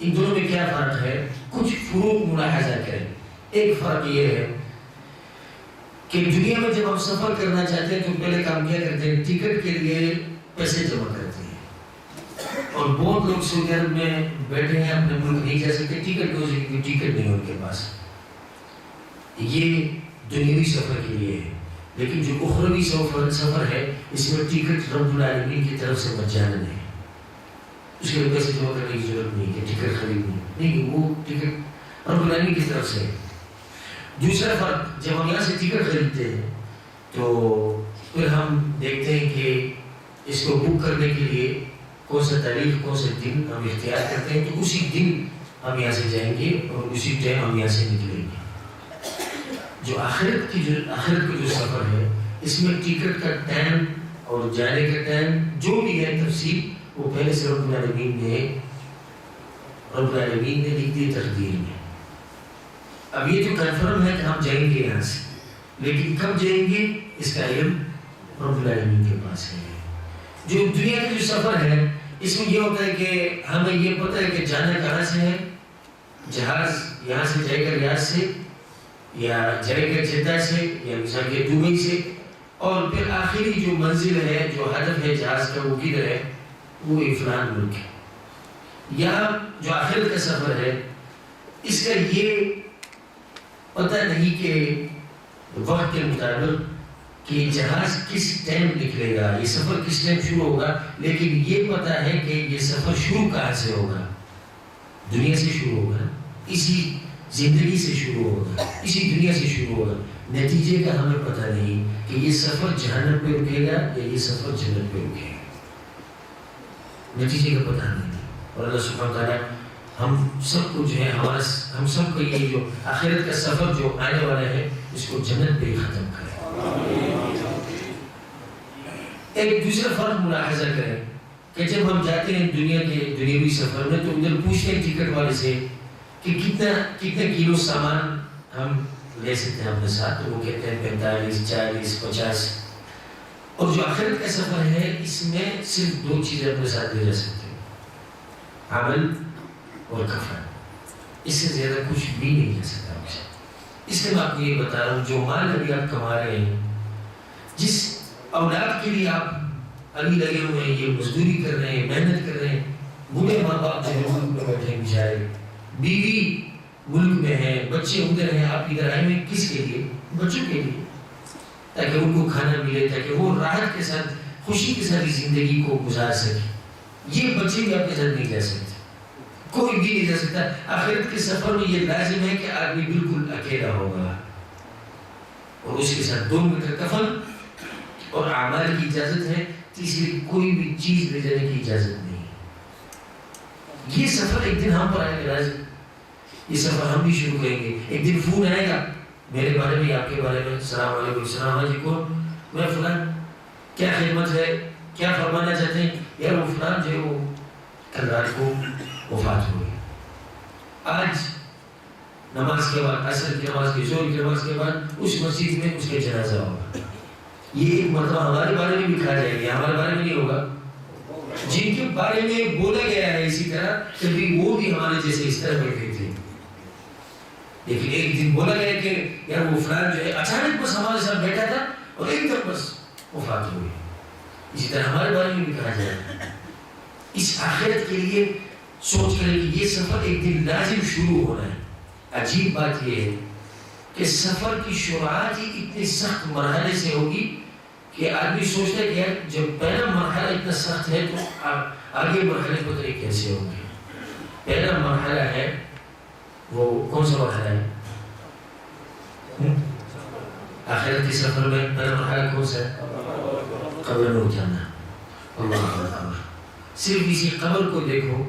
ان دونوں میں کیا فرق ہے؟ کچھ فروق ملاحظہ کریں. ایک فرق یہ ہے کہ دنیا میں جب ہم سفر کرنا چاہتے ہیں تو پہلے کام کیا کرتے ہیں؟ ٹکٹ کے لیے پیسے جمع کرتے ہیں. اور بہت لوگ سعودی عرب میں بیٹھے ہیں، اپنے ملک نہیں جا سکتے ٹکٹ کی وجہ سے، ٹکٹ نہیں ان کے پاس. یہ دنیاوی سفر کے لیے ہے. لیکن جو اخروی سفر ہے، اس میں ٹکٹ رب العالمین کی طرف سے مجانا ہے. اس کے لیے پیسے جمع کرنے کی ضرورت نہیں کہ ٹکٹ خریدنی نہیں، وہ ٹکٹ رب العالمین کی طرف سے. دوسرا فرق، جب ہم یہاں سے ٹکٹ خریدتے ہیں تو پھر ہم دیکھتے ہیں کہ اس کو بک کرنے کے لیے کون سا تاریخ، کون سے دن ہم اختیار کرتے ہیں، تو اسی دن ہم یہاں سے جائیں گے اور اسی ٹائم ہم یہاں سے نکلیں گے. جو آخرت کا جو سفر ہے، اس میں ٹکٹ کا ٹائم اور جانے کا ٹائم جو بھی ہے تفصیل، وہ پہلے سے رب العالمین نے لکھ دی تقدیر میں. اب یہ تو کنفرم ہے کہ ہم جائیں گے یہاں سے، لیکن کب جائیں گے اس کا علم رب العالمین کے پاس ہے. جو دنیا کا جو سفر ہے، اس میں یہ ہوتا ہے کہ ہمیں یہ پتہ ہے کہ جانا کہاں سے ہے. جہاز یہاں سے جائے گا ریاض سے، یا جائے گا جدہ سے، یا مثال کے دبئی سے، اور پھر آخری جو منزل ہے، جو ہدف ہے جہاز کا، وہ کدھر ہے؟ وہ فلان ملک ہے. یہاں جو آخرت کا سفر ہے، اس کا یہ پتہ نہیں کہ وقت کے مطابق کہ جہاز کس ٹائم نکلے گا، یہ سفر کس ٹائم شروع ہوگا، لیکن یہ پتہ ہے کہ یہ سفر شروع کہاں سے ہوگا. دنیا سے شروع ہوگا، اسی زندگی سے شروع ہوگا، اسی دنیا سے شروع ہوگا. نتیجے کا ہمیں پتہ نہیں کہ یہ سفر جہنم پہ رکے گا یا یہ سفر جنت پہ رکے گا. نتیجے کا پتہ نہیں. اور اللہ سبحانہ تعالیٰ ہم سب کو جو ہے، ہم سب کو یہ جو آخرت کا سفر جو آنے والا ہے، اس کو جنت پہ ہی ختم کرے. ایک دوسرا فرق ملاحظہ کریں کہ جب ہم جاتے ہیں دنیا کے دنیاوی سفر میں، تو ادھر پوچھتے ہیں ٹکٹ والے سے کہ کتنا کلو سامان ہم لے سکتے ہیں اپنے ساتھ، تو وہ کہتے ہیں 45، 40، 50. اور جو آخرت کا سفر ہے، اس میں صرف 2 چیزیں اپنے ساتھ لے جا سکتے ہیں، عمل اور کفن. اس سے زیادہ کچھ بھی نہیں لے سکتا آپ سے. اس لیے میں آپ کو یہ بتا رہا ہوں، جو مال ابھی آپ کما رہے ہیں، جس اولاد کے لیے آپ ابھی لگے ہوئے ہیں، یہ مزدوری کر رہے ہیں، محنت کر رہے ہیں، بوڑھے ماں باپ جو ملک میں بیٹھے ہیں بیچارے، بیوی ملک میں ہیں، بچے ادھر ہیں، آپ ادھر آئے ہوئے کس کے لیے؟ بچوں کے لیے، تاکہ ان کو کھانا ملے، تاکہ وہ راحت کے ساتھ، خوشی کے ساتھ زندگی کو گزار سکے. یہ بچے بھی آپ کے ساتھ نہیں جا سکتے، کوئی بھی نہیں جا سکتا. آخرت کے سفر میں یہ لازم ہے کہ آدمی بالکل اکیلا ہوگا، اور اس کے ساتھ 2 میٹر کفن اور اعمال کی اجازت ہے. تیسری کوئی بھی چیز لے جانے کی اجازت نہیں. یہ سفر ایک دن ہم پر آئے گا، یہ سفر ہم بھی شروع کریں گے. ایک دن فون آئے گا میرے بارے میں، آپ کے بارے میں، السلام علیکم. السلام علیکم، میں فلان، کیا خدمت ہے، کیا فرمانا چاہتے ہیں؟ یار وہ فلان جو ہے وہ کل رات کو وفات ہوئی. آج نماز کے بعد، عصر کی نماز کے، ظہر کی نماز کے بعد اس مسجد میں اس کا جنازہ ہوگا. یہ ایک مرتبہ ہمارے بارے میں بھی کہا جائے گا، ہمارے بارے میں نہیں ہوگا. جن کے بارے میں بولا گیا ہے اسی طرح، کبھی وہ بھی ہمارے جیسے اس طرح بیٹھے تھے، لیکن ایک دن بولا گیا کہ یار وہ فلان جو ہے اچانک بس ہمارے ساتھ بیٹھا تھا اور ایک دم بس وفات ہوئی. اسی طرح ہمارے بارے میں بھی کہا جائے گا. اس آخرت کے لیے سوچ کریں کہ یہ سفر ایک دن لازم شروع ہونا ہے. عجیب بات یہ ہے کہ سفر کی شروعات ہی اتنے سخت مرحلے سے ہوگی کہ آدمی سوچتا ہے کہ یار جب پہلا مرحلہ اتنا سخت ہے تو آگے مرحلے پتہ نہیں کیسے ہوں گے. پہلا مرحلہ ہے وہ کون سا مرحلہ ہے؟ آخرت کے سفر میں پہلا مرحلہ کون سا ہے؟ قبر میں اترنا. اللہ اکبر. صرف اسی قبر کو دیکھو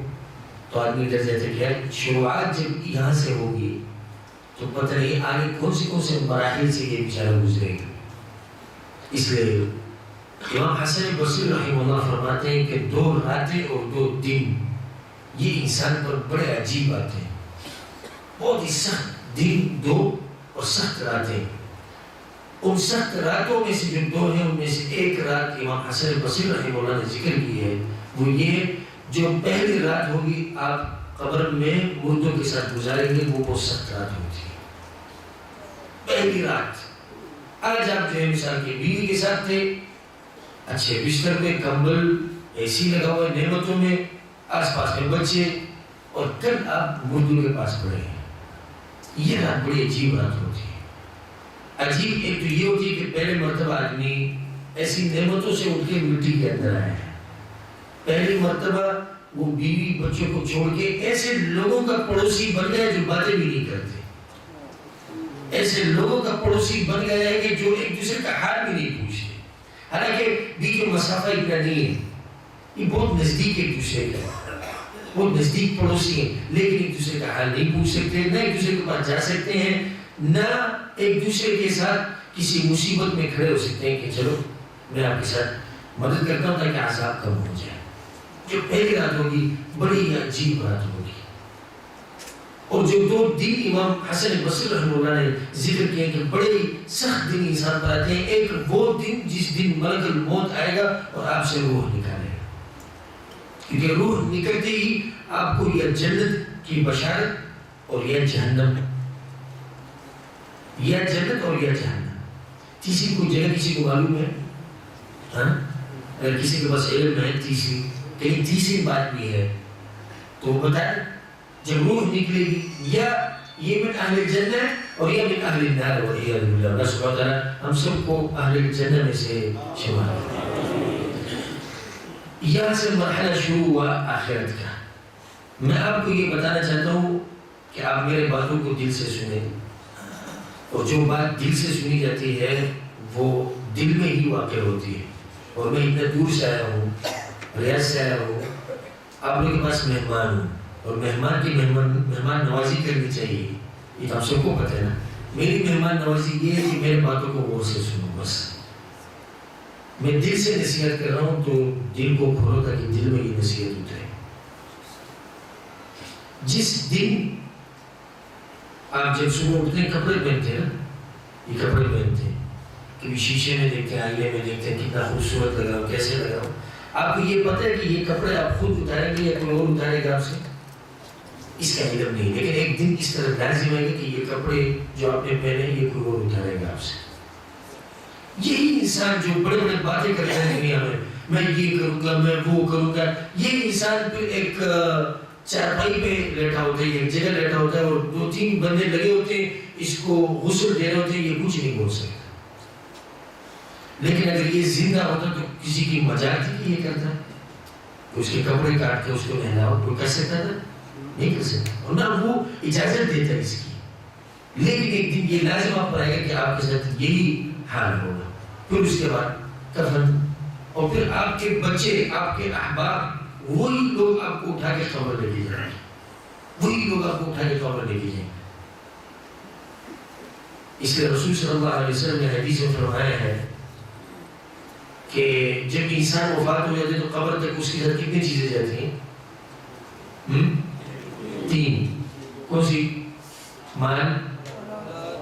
تو آدمی ڈر جاتا ہے کہ یار شروعات جب یہاں سے ہوگی تو پتہ نہیں آگے کون سے مراحل سے یہ بیچارہ گزرے گا. اس لیے امام حسن بصری رحمہ اللہ فرماتے ہیں کہ 2 راتیں اور 2 دن یہ انسان پر بڑے عجیب باتیں ہیں. بہت ہی سخت دن 2 اور سخت راتیں. ان سخت راتوں میں سے جو 2 ہیں ان میں سے ایک رات امام حسن بصری رحمہ اللہ نے ذکر کی ہے. وہ یہ جو پہلی رات ہوگی آپ قبر میں مردوں کے ساتھ گزاریں گے وہ بہت سخت رات ہوتی ہے. پہلی رات آج آپ جو ہے مثال کے بیوی کے ساتھ تھے, اچھے بستر میں, کمبل اے سی لگا ہوا ہے, نعمتوں میں, آس پاس میں بچے, اور کل آپ مردوں کے پاس پڑے ہیں. یہ رات بڑی عجیب رات ہوتی ہے. عجیب ایک تو یہ ہوتی ہے کہ پہلے مرتبہ آدمی ایسی نعمتوں سے اٹھ کے مٹی کے اندر آیا ہے. پہلی مرتبہ وہ بیوی بچوں کو چھوڑ کے ایسے لوگوں کا پڑوسی بن گیا جو باتیں بھی نہیں کرتے. ایسے لوگوں کا پڑوسی بن گیا ہے کہ جو ایک دوسرے کا حال بھی نہیں پوچھتے. حالانکہ بیچ میں مسافہ اتنا نہیں ہے, یہ بہت نزدیک ایک دوسرے کا, بہت نزدیک پڑوسی ہیں, لیکن ایک دوسرے کا حال نہیں پوچھ سکتے, نہ ایک دوسرے کے پاس جا سکتے ہیں, نہ ایک دوسرے کے ساتھ کسی مصیبت میں کھڑے ہو سکتے ہیں کہ چلو میں آپ کے ساتھ مدد کرتا ہوں تاکہ عذاب کم ہو جائے. جو پہلی رات ہوگی بڑی عجیب رات ہوگی. اور جو 2 دن امام حسن بصری رحمہ اللہ نے ذکر کیا کہ بڑے سخت دن انسان پر آتے ہیں. ایک وہ دن جس دن ملک الموت آئے گا اور آپ سے روح نکالے گا, کیونکہ روح نکلتے ہی آپ کو یا جنت کی بشارت اور یا جہنم, یا جنت اور یا جہنم. تیسری کوئی جگہ کسی کو معلوم ہے؟ ہاں, اگر کسی کے پاس علم ہے تیسری, کہیں تیسری بات بھی ہے تو وہ بتائیں. جب روح نکلے گی یا یہ من اہل جنت اور یا من اہل النار والعیاذ باللہ. اللہ سبحانہ تعالیٰ ہم سب کو اہل جنت میں سے شمار کرے. یہاں سے مرحلہ شروع ہوا آخرت کا. میں آپ کو یہ بتانا چاہتا ہوں کہ آپ میرے باتوں کو دل سے سنیں, اور جو بات دل سے سنی جاتی ہے وہ دل میں ہی واقع ہوتی ہے. اور میں اتنا دور سے آیا ہوں, ریاض سے آیا ہوں, آپ لوگوں کے پاس مہمان ہوں, اور مہمان کی مہمان نوازی کرنی چاہیے, یہ تو آپ سب کو پتہ ہے نا. میری مہمان نوازی یہ ہے کہ میرے باتوں کو غور سے سنو. بس میں دل سے نصیحت کر رہا ہوں تو دل کو کھولو تاکہ دل میں یہ نصیحت اترے. جس دن آپ جب صبح اٹھتے ہیں کپڑے پہنتے ہیں نا, یہ کپڑے پہنتے ہیں, کبھی شیشے میں دیکھتے ہیں, آئینے میں دیکھتے ہیں کتنا خوبصورت لگا ہوں, کیسے لگا ہوں. آپ کو یہ پتہ ہے کہ یہ کپڑے آپ خود اتاریں گے یا کوئی اور اتارے گا آپ سے, اس کا علم نہیں. لیکن ایک دن اس طرح لازم ہے کہ یہ کپڑے جو آپ نے پہنے یہ کوئی اور اتارے گا آپ سے. یہی انسان جو بڑے بڑے باتیں کرتا ہے دنیا میں یہ کروں گا, میں وہ کروں گا, یہ انسان پھر ایک چارپائی پہ لیٹا ہوتا ہے, ایک جگہ لیٹا ہوتا ہے, اور 2-3 بندے لگے ہوتے ہیں اس کو غسل دے رہے ہوتے ہیں, یہ کچھ نہیں بول سکتا. لیکن اگر یہ زندہ ہوتا تو کسی کی مجال تھی کہ یہ کرتا ہے, اس کے کپڑے کاٹ کے اس کو نہلاؤ, کوئی کر سکتا تھا؟ نہیں کر سکتا, اور نہ وہ اجازت دیتا ہے اس کی. لیکن ایک دن یہ لازم آپ پر آئے گا کہ آپ کے ساتھ یہی حال ہوگا. پھر اس کے بعد کفن, اور پھر آپ کے بچے, آپ کے احباب, وہی لوگ آپ کو اٹھا کے قبر لے کے جائیں, وہی لوگ آپ کو اٹھا کے قبر لے کے جائیں. اس لیے رسول صلی اللہ علیہ وسلم نے حدیث میں فرمایا ہے کہ جب انسان وفات ہو جاتے ہیں تو قبر تک اس کے ساتھ کتنی چیزیں جاتی ہیں؟ 3. کون سی؟ مال,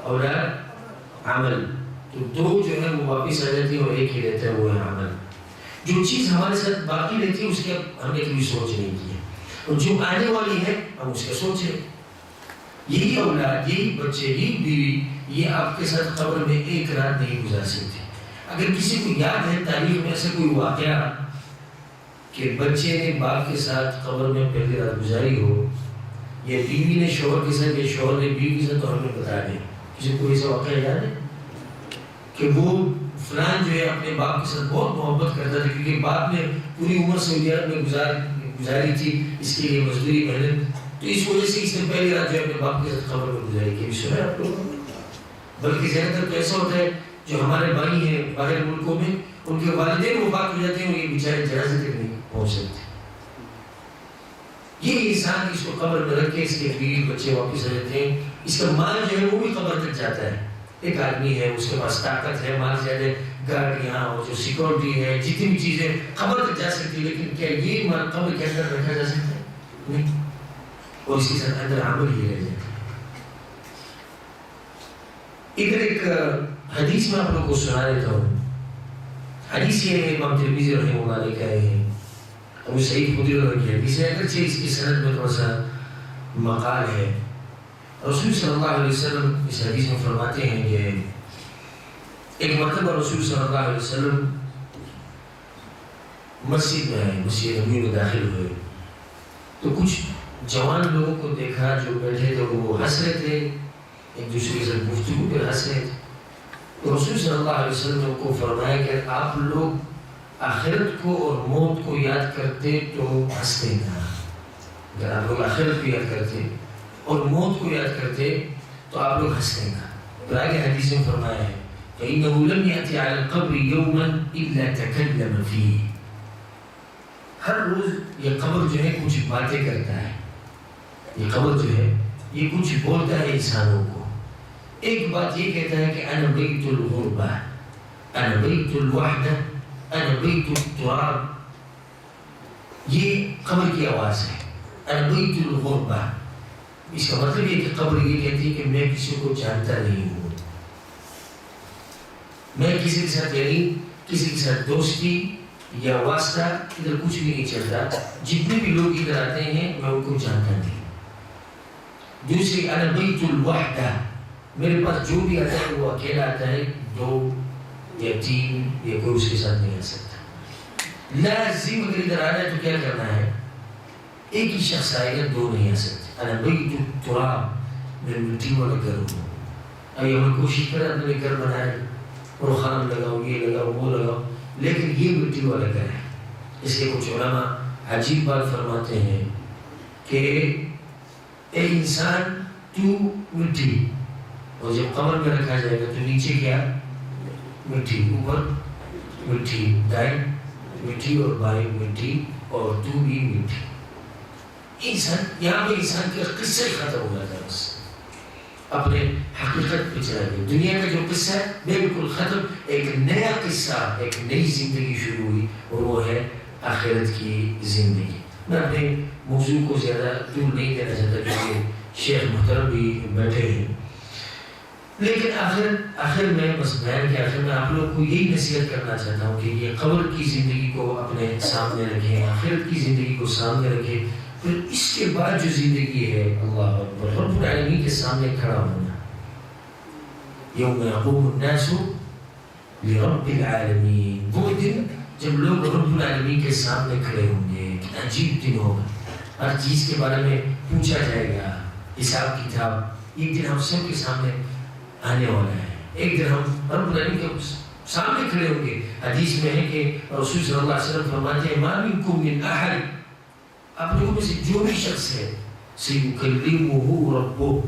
اولاد, عمل. تو 2 جو ہے وہ واپس آ جاتی ہے اور ایک ہی رہتا ہے, وہ ہے عمل. جو چیز ہمارے ساتھ باقی رہتی ہے اس کی ہم نے کبھی سوچ نہیں کی ہے, اور جو آنے والی ہے ہم اس کا سوچ رہے. یہی اولاد, یہی بچے, یہی بیوی, یہ آپ کے ساتھ قبر میں ایک رات نہیں گزار سکتے. اگر کسی کو یاد ہے تاریخ میں ایسا کوئی واقعہ کہ بچے نے باپ کے ساتھ قبر میں پہلی رات گزاری ہو, یا بیوی نے شوہر کے ساتھ یا شوہر نے بیوی کے ساتھ, تو ہمیں بتا دیں. کسی کو ایسا واقعہ یاد ہے کہ وہ فلان جو ہے اپنے باپ کے ساتھ بہت محبت کرتا تھا, کیونکہ باپ نے پوری عمر سعودی عرب میں گزاری تھی, اس کے لیے مزدوری محنت, تو اس وجہ سے اس نے پہلی رات جو اپنے باپ کے ساتھ قبر میں گزاری کی. سنا ہے آپ لوگوں نے؟ بلکہ زیادہ تر تو ایسا ہوتا ہے جو ہمارے بھائی ہیں باہر ملکوں میں, ان کے والدین وفات ہو جاتے ہیں اور یہ بیچارے جنازے تک نہیں پہنچ سکتے. یہ انسان اس کو قبر میں رکھ کے اس کے بیوی بچے واپس رہتے ہیں، اس کا مال جو ہے وہ بھی قبر تک جاتا ہے. ایک آدمی ہے، اس کے پاس طاقت ہے، مال زیادہ، گاڑیاں اور جو سیکورٹی ہے، جتنی بھی چیزیں قبر تک جا سکتی، لیکن کیا یہ مال قبر کے اندر رکھا جا سکتا ہے؟ نہیں. اور اس کے ساتھ اندر عمل ہی رہ جاتا ہے. ادھر ایک حدیث میں آپ لوگ کو سنا دیتا ہوں. حدیث یہ ہے، امام ترمذی رحمہ اللہ علیہ کا ہے، ابو سعید خدری رضی اللہ عنہ کی حدیث ہے. اگرچہ اس کی سند میں تھوڑا سا مقال ہے. رسول صلی اللہ علیہ وسلم اس حدیث میں فرماتے ہیں کہ ایک مرتبہ رسول صلی اللہ علیہ وسلم مسجد میں آئے، مسجد نبوی میں داخل ہوئے تو کچھ جوان لوگوں کو دیکھا جو بیٹھے تھے، وہ ہنس رہے تھے، ایک دوسرے کے ساتھ گفتگو پہ ہنس رہے تھے. تو رسول صلی اللہ علیہ وسلم نے ان کو فرمایا کہ آپ لوگ آخرت کو اور موت کو یاد کرتے تو ہنستے نا. اگر آپ لوگ آخرت کو یاد کرتے اور موت کو یاد کرتے تو آپ لوگ ہنستے نا. تو آگے حدیث میں فرمایا ہے فَإِنَّهُ لَمْ يَأْتِ عَلَى الْقَبْرِ يَوْمًا إِلَّا تَكَلَّمَ فِيهِ. ہر روز یہ قبر جو ہے کچھ باتیں کرتا ہے. یہ قبر جو ہے یہ کچھ بولتا ہے انسانوں کو. ایک بات یہ کہتا ہے کہ انا بیت الغربہ، انا بیت الوحدہ، انا بیت التراب. یہ قبر کی آواز ہے، انا بیت الغربہ. اس کا مطلب یہ کہ قبر یہ کہتی ہے کہ میں کسی کو جانتا نہیں ہوں، میں کسی کے ساتھ یعنی کسی کے ساتھ دوستی یا واسطہ ادھر کچھ بھی نہیں چلتا. جتنے بھی لوگ ادھر آتے ہیں میں ان کو جانتا نہیں. دوسری انا بیت الوحدہ، میرے پاس جو بھی آتا ہے وہ اکیلا آتا ہے، دو یا تین یا کوئی اس کے ساتھ نہیں آ سکتا. لازم اگر ادھر آنا ہے تو کیا کرنا ہے؟ ایک ہی شخص آئے گا، دو نہیں آ سکتے. انا بیت التراب، میں مٹی والا گھر ہوں. ابھی ہمیں کوشش کریں اپنے گھر بنائے، رخام لگاؤ، یہ لگاؤ، وہ لگاؤ، لیکن یہ مٹی والا گھر ہے. اس کے کچھ علماء عجیب بات فرماتے ہیں کہ اے انسان تو مٹی، اور جب قبر میں رکھا جائے گا تو نیچے کیا؟ مٹی، اوپر مٹی، دائیں مٹی اور بائیں مٹی اور تو بھی مٹی. انسان یہاں پہ انسان کے قصے ختم ہو جاتا ہے، بس اپنے حقیقت پہ چلا گیا. دنیا کا جو قصہ ہے بالکل ختم. ایک نیا قصہ، ایک نئی زندگی شروع ہوئی اور وہ ہے آخرت کی زندگی. میں اپنے موضوع کو زیادہ طول نہیں دینا چاہتا کیونکہ شیخ محترم بھی بیٹھے ہیں، لیکن آخر میں بس بیان کے آخر میں آپ لوگ کو یہی نصیحت کرنا چاہتا ہوں کہ یہ قبر کی زندگی کو اپنے سامنے رکھیں، آخرت کی زندگی کو سامنے رکھیں. پھر اس کے بعد جو زندگی ہے اللہ اکبر، رب العالمین کے سامنے کھڑا ہونا. یوم یقوم الناس لرب العالمین، وہ دن جب لوگ رب العالمین کے سامنے کھڑے ہوں گے. کتنا عجیب دن ہوگا. ہر چیز کے بارے میں پوچھا جائے گا، حساب کتاب. ایک دن ہم سب کے سامنے آنے والا ہے. ایک دن ہم رب العالمین کے سامنے کھڑے ہوں گے. حدیث میں ہے کہ رسول صلی اللہ علیہ وسلم فرماتے ہیں ما منکم من احد، آپ لوگوں میں سے جو بھی شخص ہے سیکلمہ ربہ،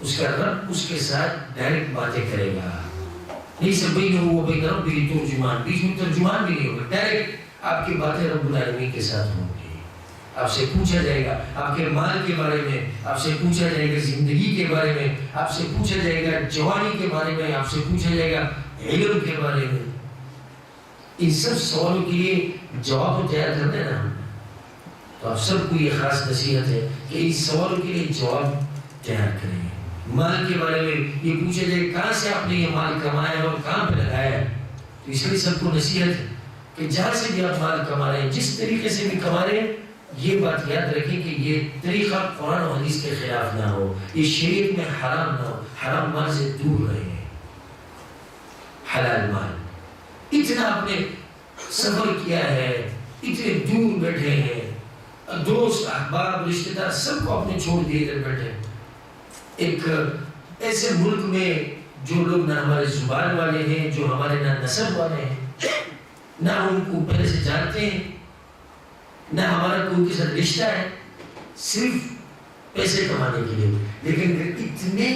اس کا رب اس کے ساتھ ڈائریکٹ باتیں کرے گا. لیس بینہ و بین ربہ ترجمان، بیچ میں ترجمان بھی نہیں ہوگا. ڈائریکٹ آپ کی باتیں رب العالمین کے ساتھ ہوں گی. آپ سے پوچھا جائے گا آپ کے مال کے بارے میں، آپ سے پوچھا جائے گا زندگی کے بارے میں، آپ سے پوچھا جائے گا جوانی کے بارے میں، آپ سے پوچھا جائے گا علم کے بارے میں. ان سب سوالوں کے لیے جواب تو تیار کرنا ہے نا. تو آپ سب کو یہ خاص نصیحت ہے کہ ان سوالوں کے لیے جواب تیار کریں. مال کے بارے میں یہ پوچھا جائے کہاں سے آپ نے یہ مال کمایا اور کہاں پہ لگایا ہے. تو اس لیے سب کو نصیحت ہے کہ جہاں سے بھی آپ مال کما رہے ہیں، جس طریقے سے بھی کما رہے ہیں، یہ بات یاد رکھیں کہ یہ طریقہ قرآن و حدیث کے خلاف نہ ہو، یہ شریعت میں حرام نہ ہو. حرام مال سے دور رہیں، حلال مال. اتنا آپ نے سفر کیا ہے، اتنے دور بیٹھے ہیں، دوست احباب رشتہ دار سب کو اپنے چھوڑ دیے ادھر بیٹھے ایک ایسے ملک میں جو لوگ نہ ہمارے زبان والے ہیں، جو ہمارے نہ نسب والے ہیں، نہ ان کو پہلے سے جانتے ہیں، نہ ہمارا کوئی ان کے ساتھ رشتہ ہے، صرف پیسے کمانے کے لیے. لیکن اتنے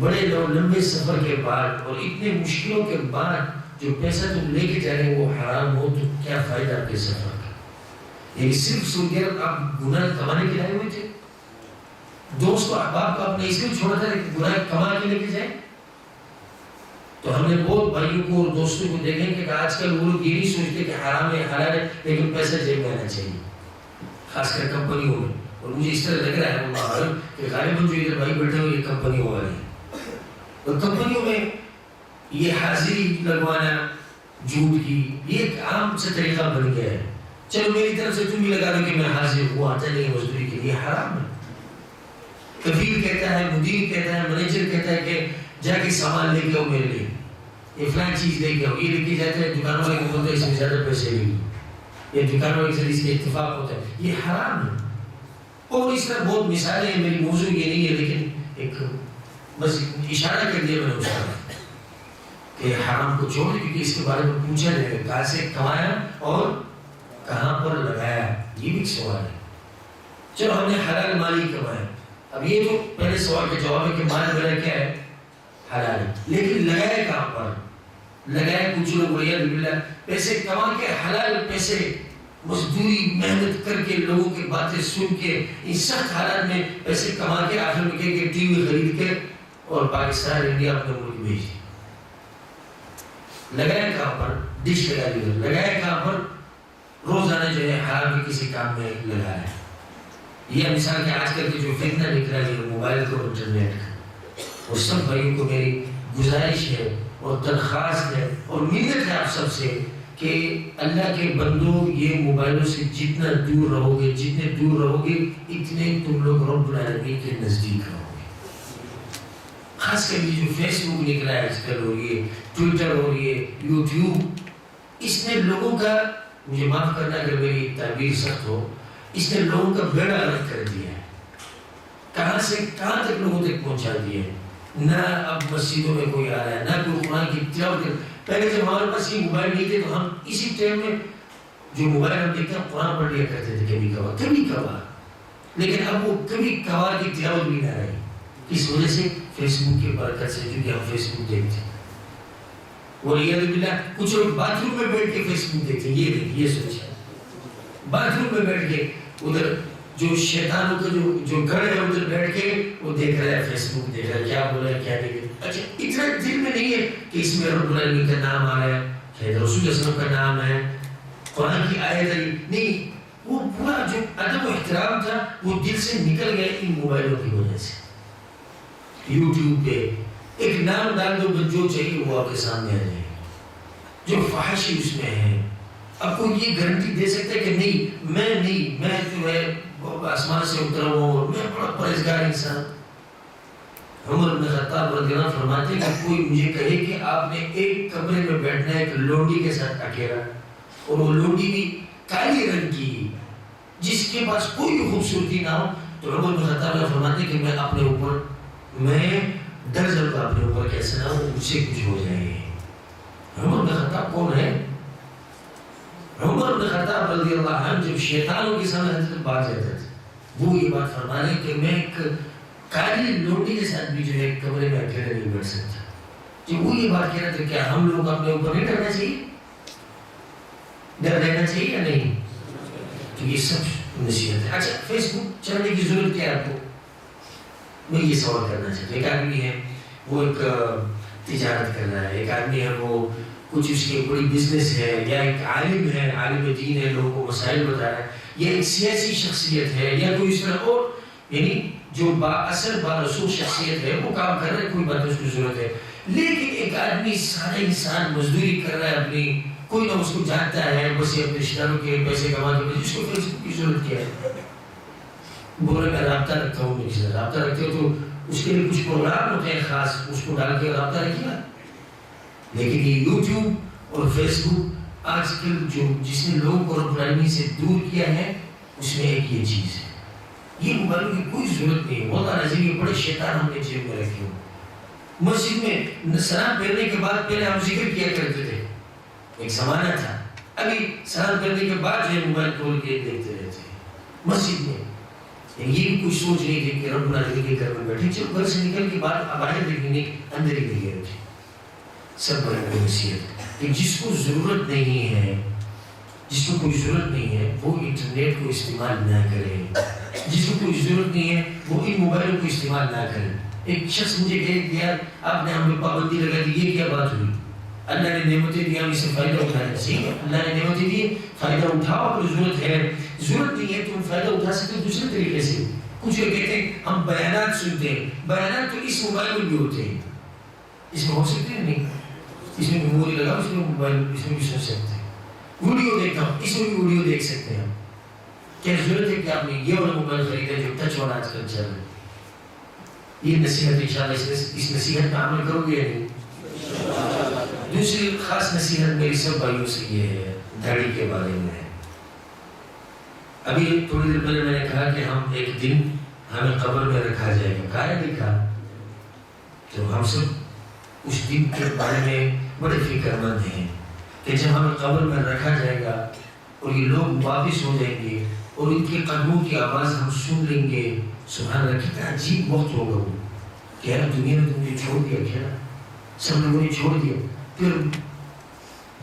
بڑے لمبے سفر کے بعد اور اتنے مشکلوں کے بعد جو پیسہ تم لے کے جا رہے ہیں وہ حرام ہو تو کیا فائدہ آپ کے سفر کا. لیکن صرف سن کے آپ گناہ کمانے کے لائے ہوئے تھے؟ دوست کو احباب کو آپ نے اس لیے چھوڑا تھا کہ گناہ کما کے لے کے جائیں؟ تو ہم نے بہت بھائیوں کو اور دوستوں کو دیکھیں کہ آج کل وہ لوگ یہ نہیں سوچتے کہ حرام ہے حلال ہے، لیکن پیسہ جیب میں آنا چاہیے، خاص کر کمپنیوں میں. اور مجھے اس طرح لگ رہا ہے اللہ عالم کہ غالباً جو ادھر بھائی بیٹھے ہوئے یہ کمپنیوں والے ہیں. اور کمپنیوں میں یہ حاضری لگوانا جھوٹ کی یہ ایک عام سے طریقہ بن گیا ہے. چلو میری طرف سے تم بھی لگا دو کہ میں حاضر ہوا آتا نہیں مزدوری کے لیے، حرام ہے. کفیل کہتا ہے، مدیر کہتا ہے، مینیجر کہتا ہے کہ جا کے سامان لے کے آؤ میرے لیے، یہ فلان چیز لے کے آؤ. یہ لے کے جاتا ہے دکان والے کو بولتا ہے اس میں زیادہ پیسے لے لو، یہ دکان والے سے اس کے اتفاق ہوتا ہے، یہ حرام ہے. اور اس طرح بہت مثالیں ہیں. میری موضوع یہ نہیں ہے لیکن ایک بس اشارہ کر دیا میں نے اس کا کہ حرام کو چھوڑ، کیونکہ اس کے بارے میں پوچھا جائے گا کہاں سے کمایا اور کہاں پر لگایا، یہ بھی ایک سوال ہے. چلو ہم نے حلال مال ہی کمایا. اب یہ تو پہلے سوال کا جواب ہے کہ مال میرا کیا ہے؟ حلال ہے. لیکن لگایا کہاں پر؟ لگایا کچھ لوگ والعیاذ باللہ پیسے کما کے، حلال پیسے مزدوری محنت کر کے، لوگوں کی باتیں سن کے، ان سخت حالات میں پیسے کما کے آخر میں کہہ کے ٹی وی خرید کے اور پاکستان انڈیا اپنے ملک بھیج دی. لگایا کہاں پر؟ ڈش لگا دی. لگایا کہاں پر؟ روزانہ جو ہے حرام کے کسی کام میں لگایا. یہ مثال کہ آج کل کے جو فتنہ نکلا ہے موبائل کو انٹرنیٹ کا، اور سب بھائیوں کو میری گزارش ہے اور درخواست ہے اور منت ہے آپ سب سے کہ اللہ کے بندوں یہ موبائلوں سے جتنا دور رہو گے، جتنے دور رہو گے اتنے تم لوگ رب العالمین کے نزدیک رہو گے. خاص کر یہ جو فیس بک نکلا ہے آج کل، اور یہ ٹویٹر اور یہ یوٹیوب، اس نے لوگوں کا، مجھے معاف کرنا اگر میری تعبیر سخت ہو، اس نے لوگوں کا بیڑا غرق کر دیا ہے. کہاں سے کہاں تک لوگوں تک پہنچا دیا ہے. نہ اب مسجدوں میں کوئی آ رہا ہے، نہ کوئی قرآن کی تلاوت کر. پہلے جب ہمارے پاس یہ موبائل نہیں تھے تو ہم اسی ٹائم میں جو موبائل ہم دیکھتے ہیں قرآن پڑھ لیا کرتے تھے کبھی کبھار. لیکن اب وہ کبھی کبھار کی تلاوت بھی نہ رہی. اس وجہ سے فیس بک کی برکت سے، کیونکہ ہم فیس بک دیکھتے ہیں. والعیاذ باللہ کچھ لوگ باتھ روم میں بیٹھ کے فیس بک دیکھتے ہیں. یہ دیکھیں، یہ سوچیں، باتھ روم میں بیٹھ کے ادھر جو شیطانوں کا جو گھر ہے ادھر بیٹھ کے وہ دیکھ رہا ہے، فیس بک دیکھ رہا ہے، کیا بول رہا ہے، کیا دیکھ رہا ہے. اچھا اتنا دل میں نہیں ہے کہ اس میں رب العالمین کا نام آ رہا ہے، رسول صلی اللہ علیہ وسلم کا نام ہے، قرآن کی آیت ہے. نہیں، وہ پورا جو ادب و احترام تھا وہ دل سے نکل گیا ان موبائلوں کی وجہ سے. یوٹیوب پہ ایک نام ڈال دو، جو چاہیے وہ آپ کے سامنے آ جائے. جو فحاشی اس میں ہے، اب کوئی یہ گارنٹی دے سکتا ہے کہ نہیں میں جو ہے آسمان سے اترا ہوں، میں بڑا پرہیزگار انسان. عمر بن خطاب رضی اللہ عنہ فرماتے ہیں کہ کوئی مجھے کہے کہ آپ نے ایک کمرے میں بیٹھنا ہے ایک لونڈی کے ساتھ اکیلا، اور وہ لونڈی بھی کالی رنگ کی جس کے پاس کوئی خوبصورتی نہ ہو، تو عمر بن خطاب نے فرماتے ہیں کہ میں اپنے اوپر میں ڈر جاتا اپنے اوپر کیسے نہ ہو، مجھ سے کچھ ہو جائے. عمر بن خطاب کون ہے؟ عمر بن خطاب رضی اللہ عنہ جب شیطانوں کے سامنے حضرت بات جاتا تھا، وہ یہ بات فرما رہے کہ میں ایک کالی لونڈی کے ساتھ بھی جو ہے کمرے میں اکیلے نہیں بیٹھ سکتا. جب وہ یہ بات کہہ رہا تھا، کیا ہم لوگ اپنے اوپر نہیں ڈرنا چاہیے؟ ڈر لینا چاہیے یا نہیں؟ تو یہ سب نصیحت ہے. اچھا فیس بک چلانے کی ضرورت کیا ہے آپ کو؟ میں یہ سوال کرنا چاہتا ہوں. ایک آدمی ہے وہ ایک تجارت کر رہا ہے، ایک آدمی ہے وہ کچھ اس کی بڑی بزنس ہے، یا ایک عالم ہے، عالم دین ہے، لوگوں کو مسائل بتا رہا ہے، یا ایک سیاسی شخصیت ہے، یا کوئی اس طرح اور یعنی جو با اثر با رسول شخصیت ہے، وہ کام کر رہا ہے، کوئی بات اس کو ضرورت ہے. لیکن ایک آدمی سادہ انسان مزدوری کر رہا ہے اپنی، کوئی نہ اس کو جانتا ہے، بس یہ اپنے رشتہ داروں کے پیسے کما کے، اس کو فیس بک کی ضرورت کیا ہے؟ بولے میں رابطہ رکھتا ہوں، میرے سے رابطہ رکھتے ہو تو اس کے لیے کچھ پروگرام ہوتے ہیں خاص، اس کو ڈال کے رابطہ رکھیے. لیکن یہ یوٹیوب اور فیس بک آج کل جو جس نے لوگوں کو رب العالمین سے دور کیا ہے، اس میں ایک یہ چیز ہے. یہ موبائلوں کی کوئی ضرورت نہیں ہے. بہت عظیم یہ بڑے شیطان ہم نے جیب میں رکھے ہو. مسجد میں سلام پھیرنے کے بعد پہلے ہم ذکر کیا کرتے تھے، ایک زمانہ تھا. ابھی سلام پھیرنے کے بعد جو ہے موبائل کھول کے دیکھتے رہتے ہیں مسجد میں. یہ بھی کوئی سوچ نہیں تھی کہ رب العالمین کے گھر میں بیٹھے، چلو گھر سے نکل کے بعد باہر دیکھنے اندر ہی نہیں گئے. سب بڑے نصیحت کہ جس کو ضرورت نہیں ہے جس کو کوئی ضرورت نہیں ہے وہ انٹرنیٹ کو استعمال نہ کرے، جس کو کوئی ضرورت نہیں ہے وہ ان موبائلوں کو استعمال نہ کرے۔ ایک شخص مجھے کہے کہ یار آپ نے ہم پہ پابندی لگا دی، یہ کیا بات ہوئی؟ اللہ نے نعمتیں دی، ہم اس سے فائدہ اٹھانا چاہیے۔ اللہ نے نعمتیں دی، فائدہ اٹھاؤ۔ اگر ضرورت نہیں ہے تم فائدہ اٹھا سکتے ہو دوسرے طریقے سے۔ کچھ لوگ کہتے ہیں ہم بیانات سنتے ہیں، بیانات تو اس موبائل میں بھی ہوتے ہیں، اس میں ہو سکتے ہیں نہیں، اس میں میموری لگاؤ، اس میں موبائل، اس میں بھی سن سکتے ہیں۔ ویڈیو دیکھتا ہوں، اس میں بھی ویڈیو دیکھ سکتے ہیں۔ کیا ضرورت ہے کہ آپ نے یہ والا موبائل خریدا جو ٹچ والا آج کل چل رہا ہے؟ یہ نصیحت انشاءاللہ اس نصیحت کا عمل کرو گے یا نہیں؟ دوسری خاص نصیحت میری سب بھائیوں سے یہ ہے، داڑھی کے بارے میں ہے۔ ابھی تھوڑی دیر پہلے میں نے کہا کہ ہم ایک دن ہمیں قبر میں رکھا جائے گا، کہا ہے لکھا؟ تو ہم سب اس دن کے بارے میں بڑے فکر مند ہیں کہ جب ہمیں قبر میں رکھا جائے گا اور یہ لوگ واپس ہو جائیں گے اور ان کے قدموں کی آواز ہم سن لیں گے، سبحان اللہ کتنا عجیب وقت ہوگا وہ کہ یار دنیا میں تم نے چھوڑ دیا کیا؟ سب لوگوں نے چھوڑ دیا۔ پھر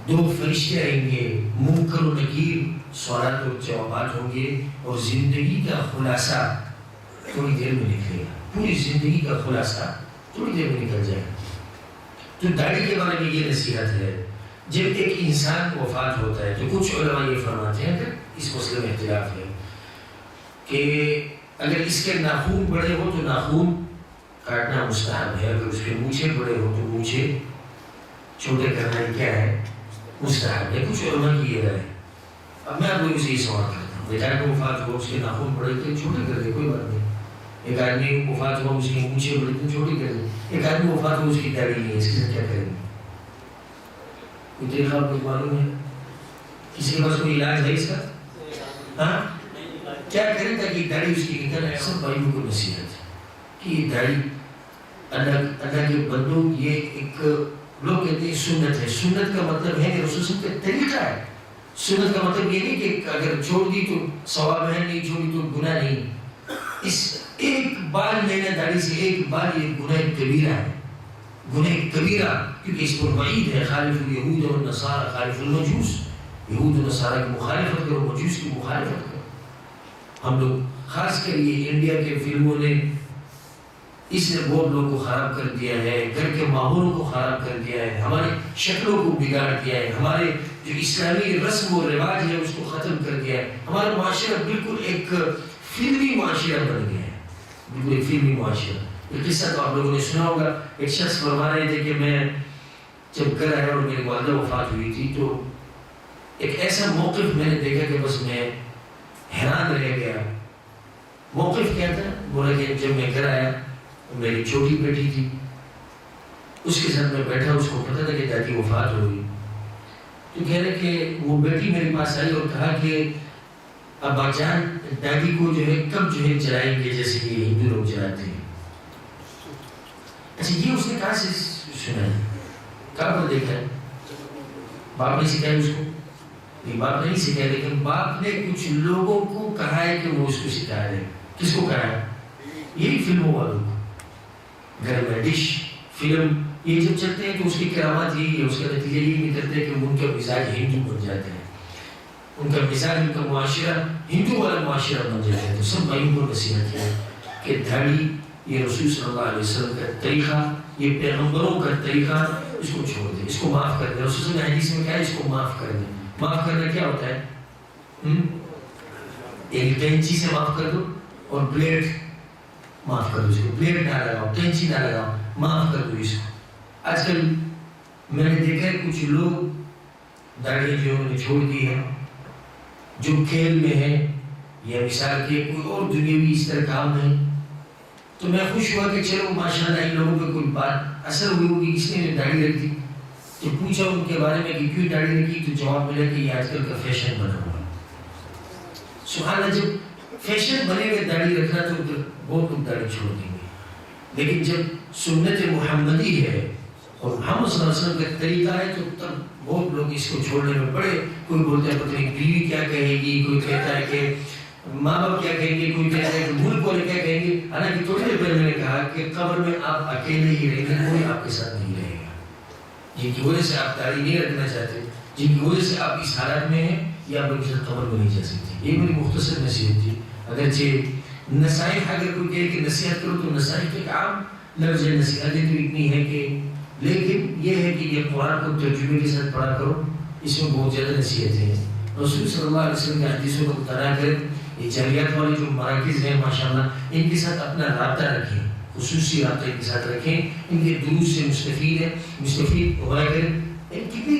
دو فرشتے آئیں گے، منکر و نکیر، سوالات اور جوابات ہوں گے اور زندگی کا خلاصہ تھوڑی دیر میں نکلے گا، پوری زندگی کا خلاصہ تھوڑی دیر میں نکل جائے گا۔ تو داڑھی کے بارے میں یہ نصیحت ہے، جب ایک انسان وفات ہوتا ہے تو کچھ علماء یہ فرماتے ہیں کہ اس مسئلے میں اختلاف ہے کہ اگر اس کے ناخون بڑے ہو تو ناخون کاٹنا مستحب ہے، اگر اس کے مونچھیں بڑے ہو تو مونچھیں چھوٹے کرنا کیا ہے؟ مستحب ہے۔ کچھ علماء کی یہ رائے ہے۔ اب میں آپ لوگوں سے یہ سوال کرتا ہوں، بیٹا کو وفات ہو، اس کے ناخون بڑے تھے چھوٹے کر دے، کوئی بات نہیں۔ ایک آدمی وفات ہوا، اس کی مونچھیں بڑی تھی چھوٹی کر دے۔ ایک آدمی وفات ہوا، اس کی داڑھی نہیں ہے، اس کے ساتھ کیا کریں گے؟ کوئی طریقہ آپ کو معلوم ہے؟ کسی کے پاس کوئی علاج ہے اس کا؟ ہاں کیا کریں تاکہ داڑھی اس کی نکل آئے؟ سب بھائیوں کو نصیحت ہے کہ یہ داڑھی اللہ کے بندوں، یہ ایک لوگ کہتے ہیں سنت ہے۔ سنت کا مطلب ہے کہ رسول صلی اللہ علیہ وسلم کا طریقہ ہے۔ سنت کا مطلب یہ نہیں کہ اگر چھوڑ دی تو ثواب ہے، نہیں چھوڑی تو گناہ نہیں۔ اس ایک بال لینا داڑھی سے، ایک بال، یہ گناہ کبیرہ ہے، گناہ کبیرہ، کیونکہ اس پر وعید ہے خالف الیہود والنصارى خالف المجوس، یہود و نصارہ کی مخالفت کرو، مجوس کی مخالفت کرو۔ ہم لوگ خاص کر یہ انڈیا کے فلموں نے اس نے بہت لوگوں کو خراب کر دیا ہے، گھر کے ماحولوں کو خراب کر دیا ہے، ہماری شکلوں کو بگاڑ دیا ہے، ہمارے جو اسلامی رسم و رواج ہے اس کو ختم کر دیا ہے۔ ہمارا معاشرہ بالکل ایک فلمی معاشرہ بن گیا ہے، بالکل ایک فلمی معاشرہ۔ یہ قصہ تو آپ لوگوں نے سنا ہوگا، ایک شخص فرما رہے تھے کہ میں جب گھر آیا اور میری والدہ وفات ہوئی تھی تو ایک ایسا موقف میں نے دیکھا کہ بس میں حیران رہ گیا۔ موقف کیا تھا؟ بولا کہ جب میں گھر آیا میری چھوٹی بیٹی تھی، اس کے ساتھ میں بیٹھا، اس کو پتہ تھا کہ دادی وفات ہوئی، تو کہہ رہے کہ وہ بیٹی میرے پاس آئی اور کہا کہ ابا جان دادی کو جو ہے کب جو ہے جلائیں گے جیسے کہ ہندو لوگ جلاتے ہیں؟ اچھا یہ اس نے کہاں سے سنا ہے؟ کہاں پر دیکھا ہے؟ باپ نے سکھایا اس کو؟ نہیں، باپ نہیں سکھایا، لیکن باپ نے کچھ لوگوں کو کہا ہے کہ وہ اس کو سکھا رہے ہیں۔ کس کو کہا ہے؟ یہی فلموں والوں کو۔ گھر میں ڈش فلم یہ جب چلتے ہیں تو اس کی کرامات یہی ہے، اس کا نتیجہ یہی نکلتا ہے کہ ان کا مزاج ہندو بن جاتے ہیں، ان کا مزاج، ان کا معاشرہ ہندو والا معاشرہ بن جاتا ہے۔ تو سب بھائیوں کو نصیحت ہے کہ داڑھی یہ رسول صلی اللہ علیہ وسلم کا طریقہ، یہ پیغمبروں کا طریقہ، اس کو چھوڑ دیں، اس کو معاف کر دیں۔ رسول صلی اللہ علیہ وسلم حدیث میں کہا ہے اس کو معاف کر دیں۔ معاف کرنا کیا ہوتا ہے؟ ایک کینچی سے معاف کر دو اور بلیڈ معاف کر دو، اس کو بلیڈ نہ لگاؤ، کینچی نہ لگاؤ، معاف کر دو اس کو۔ آج کل میں نے دیکھا ہے کچھ لوگ داڑھی جو انہوں نے چھوڑ دی ہے، جو کھیل میں ہے یا مثال کے کوئی اور دنیاوی اس طرح کام نہیں، تو میں خوش ہوا کہ چلو ماشاءاللہ ان لوگوں پہ کوئی بات اثر ہوئی ہوگی، اس نے داڑھی رکھ دی۔ تو پوچھا ان کے بارے میں کہ کیوں داڑھی رکھی، تو جواب ملا کہ یہ آج کل کا فیشن بنا ہوا ہے۔ سبحان اللہ، جب فیشن بنے گا داڑھی رکھنا تو بہت لوگ داڑھی چھوڑ دیں گے، لیکن جب سنت محمدی ہے اور محمد صلی اللہ علیہ وسلم کا طریقہ ہے تو تب بہت لوگ اس کو چھوڑنے میں بڑے، کوئی بولتا ہے پتہ نہیں بیوی کیا کہے گی، کوئی کہتا ہے کہ ماں باپ کیا کہیں گے، کوئی کہتا ہے کہ ملک والے کیا کہیں گے۔ حالانکہ تھوڑی دیر پہلے میں نے کہا کہ قبر میں آپ اکیلے ہی رہیں گے، کوئی آپ کے ساتھ نہیں رہے گا۔ جن کی وجہ سے آپ داڑھی نہیں رکھنا چاہتے، جن کی وجہ سے آپ اس حالات میں ہیں، یہ آپ لوگوں کے ساتھ قبر میں نہیں جا سکتی. یہ میری مختصر نصیحت تھی. اگرچہ نصائح اگر کوئی کہے کہ نصیحت کرو تو نصائح تو ایک عام لفظ ہے, نصیحتیں تو اتنی ہے کہ, لیکن یہ ہے کہ یہ قرآن کو ترجمے کے ساتھ پڑھا کرو, اس میں بہت زیادہ نصیحت ہے. رسول صلی اللہ علیہ وسلم کے حدیثوں کو مطالعہ کریں. یہ جالیات والے جو مراکز ہیں ماشاءاللہ, ان کے ساتھ اپنا رابطہ رکھیں, خصوصی رابطہ ان کے ساتھ رکھیں, ان کے دروس سے مستفید ہوا کریں. کتنی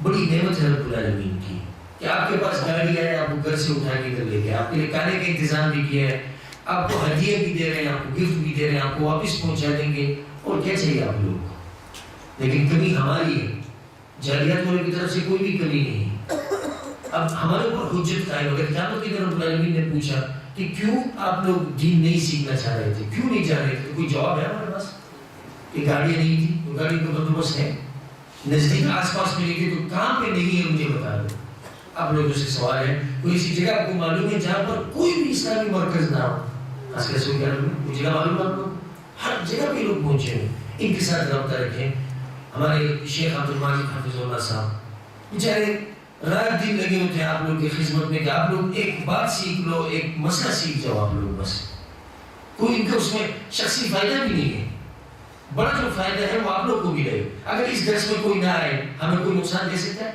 بڑی نعمت ہے رب العالمین کی کہ آپ کے پاس گاڑی ہے, آپ کو گھر سے اٹھا کے ادھر لے کے, آپ کے لیے کھانے کا انتظام بھی کیا ہے, آپ کو ہدیہ بھی دے رہے ہیں, آپ کو گفٹ بھی دے رہے ہیں, آپ کو واپس پہنچا دیں گے, اور کیا چاہیے آپ لوگوں کو. لیکن کمی ہماری ہے, جالیات والے کی طرف سے کوئی بھی کمی نہیں ہے. اب ہمارے اوپر حجت قائم ہو گئی. قیامت کے دن رب العالمین نے پوچھا کہ کیوں آپ لوگ دین نہیں سیکھنا چاہ رہے تھے, کیوں نہیں جا رہے تھے؟ کوئی جواب ہے ہمارے پاس؟ کہ گاڑیاں نہیں تھی, تو گاڑی کا بندوبست ہے, نزدیک آس پاس میں نہیں تھی, تو کہاں پہ نہیں ہے مجھے بتا دو. آپ لوگوں سے سوال ہے, کوئی ایسی جگہ آپ کو معلوم ہے جہاں پر کوئی بھی اسلامی مرکز نہ ہو؟ خاص کر سعودی عرب میں کوئی جگہ معلوم ہے آپ کو؟ ہر جگہ پہ لوگ پہنچے ہیں. ان کے ساتھ رابطہ رکھیں. ہمارے شیخ عبد الماجد حافظ اللہ صاحب بیچارے رات دن لگے ہوتے ہیں آپ لوگ کی خدمت میں کہ آپ لوگ ایک بات سیکھ لو, ایک مسئلہ سیکھ جاؤ آپ لوگ بس. کوئی ان کا اس میں شخصی فائدہ بھی نہیں ہے, بڑا جو فائدہ ہے وہ آپ لوگ کو ملے. اگر اس درس میں کوئی نہ آئے, ہمیں کوئی نقصان دے سکتا ہے؟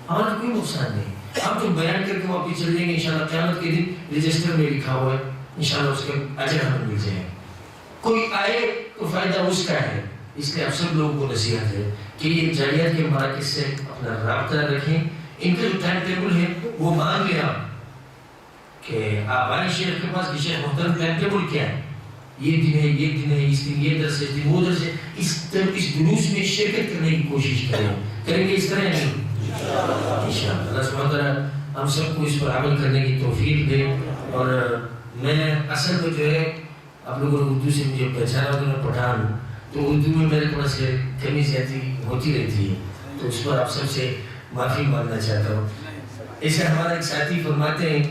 ہمارا کوئی نقصان نہیں. ہم تو بیان کر کے واپس چلے جائیں گے انشاءاللہ. قیامت کے دن رجسٹر میں لکھا ہوا ہے, انشاءاللہ اس کا اجر ہمیں مل جائے. کوئی آئے تو فائدہ اس کا ہے. اس لیے آپ سب لوگوں کو نصیحت ہے کہ یہ جالیات کے مراکز سے اپنا رابطہ رکھیں. ان کا جو ٹائم ٹیبل ہے وہ مانگ لیں آپ کہ آپ آئیں شیخ کے پاس کہ شیخ محترم ٹائم ٹیبل کیا ہے, یہ دن ہے, یہ دن ہے, اس دن یہ درس ہے, وہ درس ہے. اس دروس میں شرکت کرنے کی کوشش کریں گے اس طرح نہیں انشاءاللہ. اللہ سبحانہ وتعالی ہم سب کو اس پر عمل کرنے کی توفیق دے. اور میں اصل میں جو ہے آپ لوگوں نے اردو سے مجھے پہچانا تو میں پٹھان ہوں, تو اردو میں میرے تھوڑا سے کمی زیادتی ہوتی رہتی ہے, تو اس پر آپ سب سے معافی مانگنا چاہتا ہوں. ایسے ہمارا ایک ساتھی فرماتے ہیں,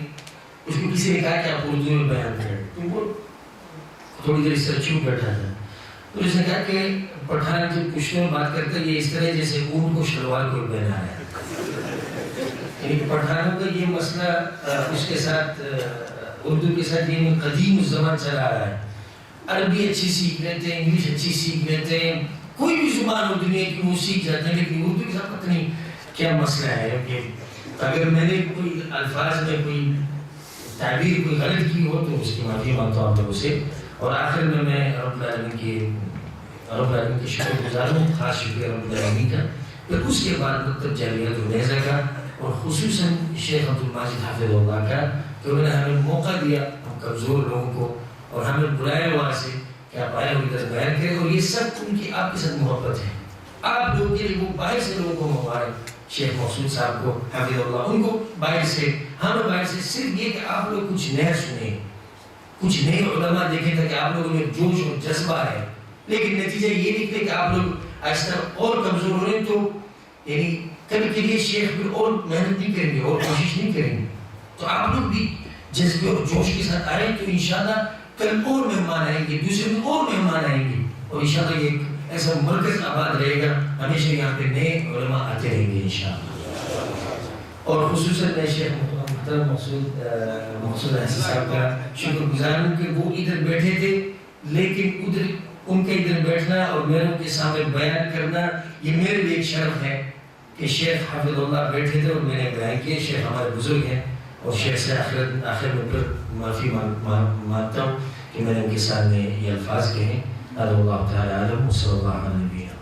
اس کو کسی نے کہا کہ آپ اردو میں بیان کریں, تو وہ تھوڑی دیر اس طرح چپ بیٹھا تھا. تو اس نے کہا کہ پٹھان جب کچھ میں بات کرتا ہے یہ اس طرح جیسے اونٹ کو شلوار کو پہنا ہے. یعنی پٹھانوں کا یہ مسئلہ اس کے ساتھ اردو کے ساتھ یہ قدیم زمان چلا آ رہا ہے. عربی اچھی سیکھ لیتے ہیں, انگلش اچھی سیکھ لیتے ہیں, کوئی بھی زبان ہو دنیا کی وہ سیکھ جاتے ہیں, لیکن اردو کے ساتھ پتہ نہیں کیا مسئلہ ہے. کہ اگر میں نے کوئی الفاظ میں کوئی تعبیر کوئی غلط کی ہو تو اس کی معافی مانگتا ہوں آپ لوگوں سے. اور آخر میں رب العالمین کی شکر گزار ہوں, خاص شکریہ رب العالمین کا. پھر اس کے بعد مکتب جالیات النہضہ کا, اور خصوصاً شیخ عبد الماجد حافظ اللہ کا, کہ انہوں نے ہمیں موقع دیا, ہم کمزور لوگوں کو, اور ہمیں بلایا وہاں سے کہ آپ آئے ہوئے ادھر بیان کریں. اور یہ سب ان کی آپ کے ساتھ محبت ہے. آپ لوگوں کے لیے وہ باہر سے لوگوں کو مبارک, شیخ محسود صاحب کو حافظ اللہ, ان کو باہر سے, ہمیں باہر سے صرف یہ کہ آپ لوگ کچھ نیا سنیں, کچھ نئے علماء دیکھیں تاکہ آپ لوگوں میں جوش اور جذبہ ہے. لیکن نتیجہ یہ نکلے کہ آپ لوگ آہستہ اور کمزور ہو رہے ہیں, تو یعنی کبھی کے لیے شیخ پھر اور محنت نہیں کریں گے اور کوشش نہیں کریں گے. تو آپ لوگ بھی جذبے اور جوش کے ساتھ آئیں تو انشاءاللہ کل اور مہمان آئیں گے, دوسرے دن اور مہمان آئیں گے, اور انشاءاللہ یہ ایسا مرکز آباد رہے گا. ہمیشہ یہاں پہ نئے علماء آتے رہیں گے انشاءاللہ. اور خصوصاً میں شیخ محترم محسود حسن صاحب کا شکر گزار ہوں کہ وہ ادھر بیٹھے تھے, لیکن ادھر ان کے ادھر بیٹھنا اور میروں کے سامنے بیان کرنا یہ میرے لیے ایک شرف ہے کہ شیخ حافظ اللہ بیٹھے تھے اور میں نے بیان کیا. شیخ ہمارے بزرگ ہیں, اور شیخ سے آخر میں پھر معافی مانگتا ہوں کہ میں نے ان کے سامنے یہ الفاظ کہے. اللہ تعالیٰ عالم صلی اللہ علیہ وسلم.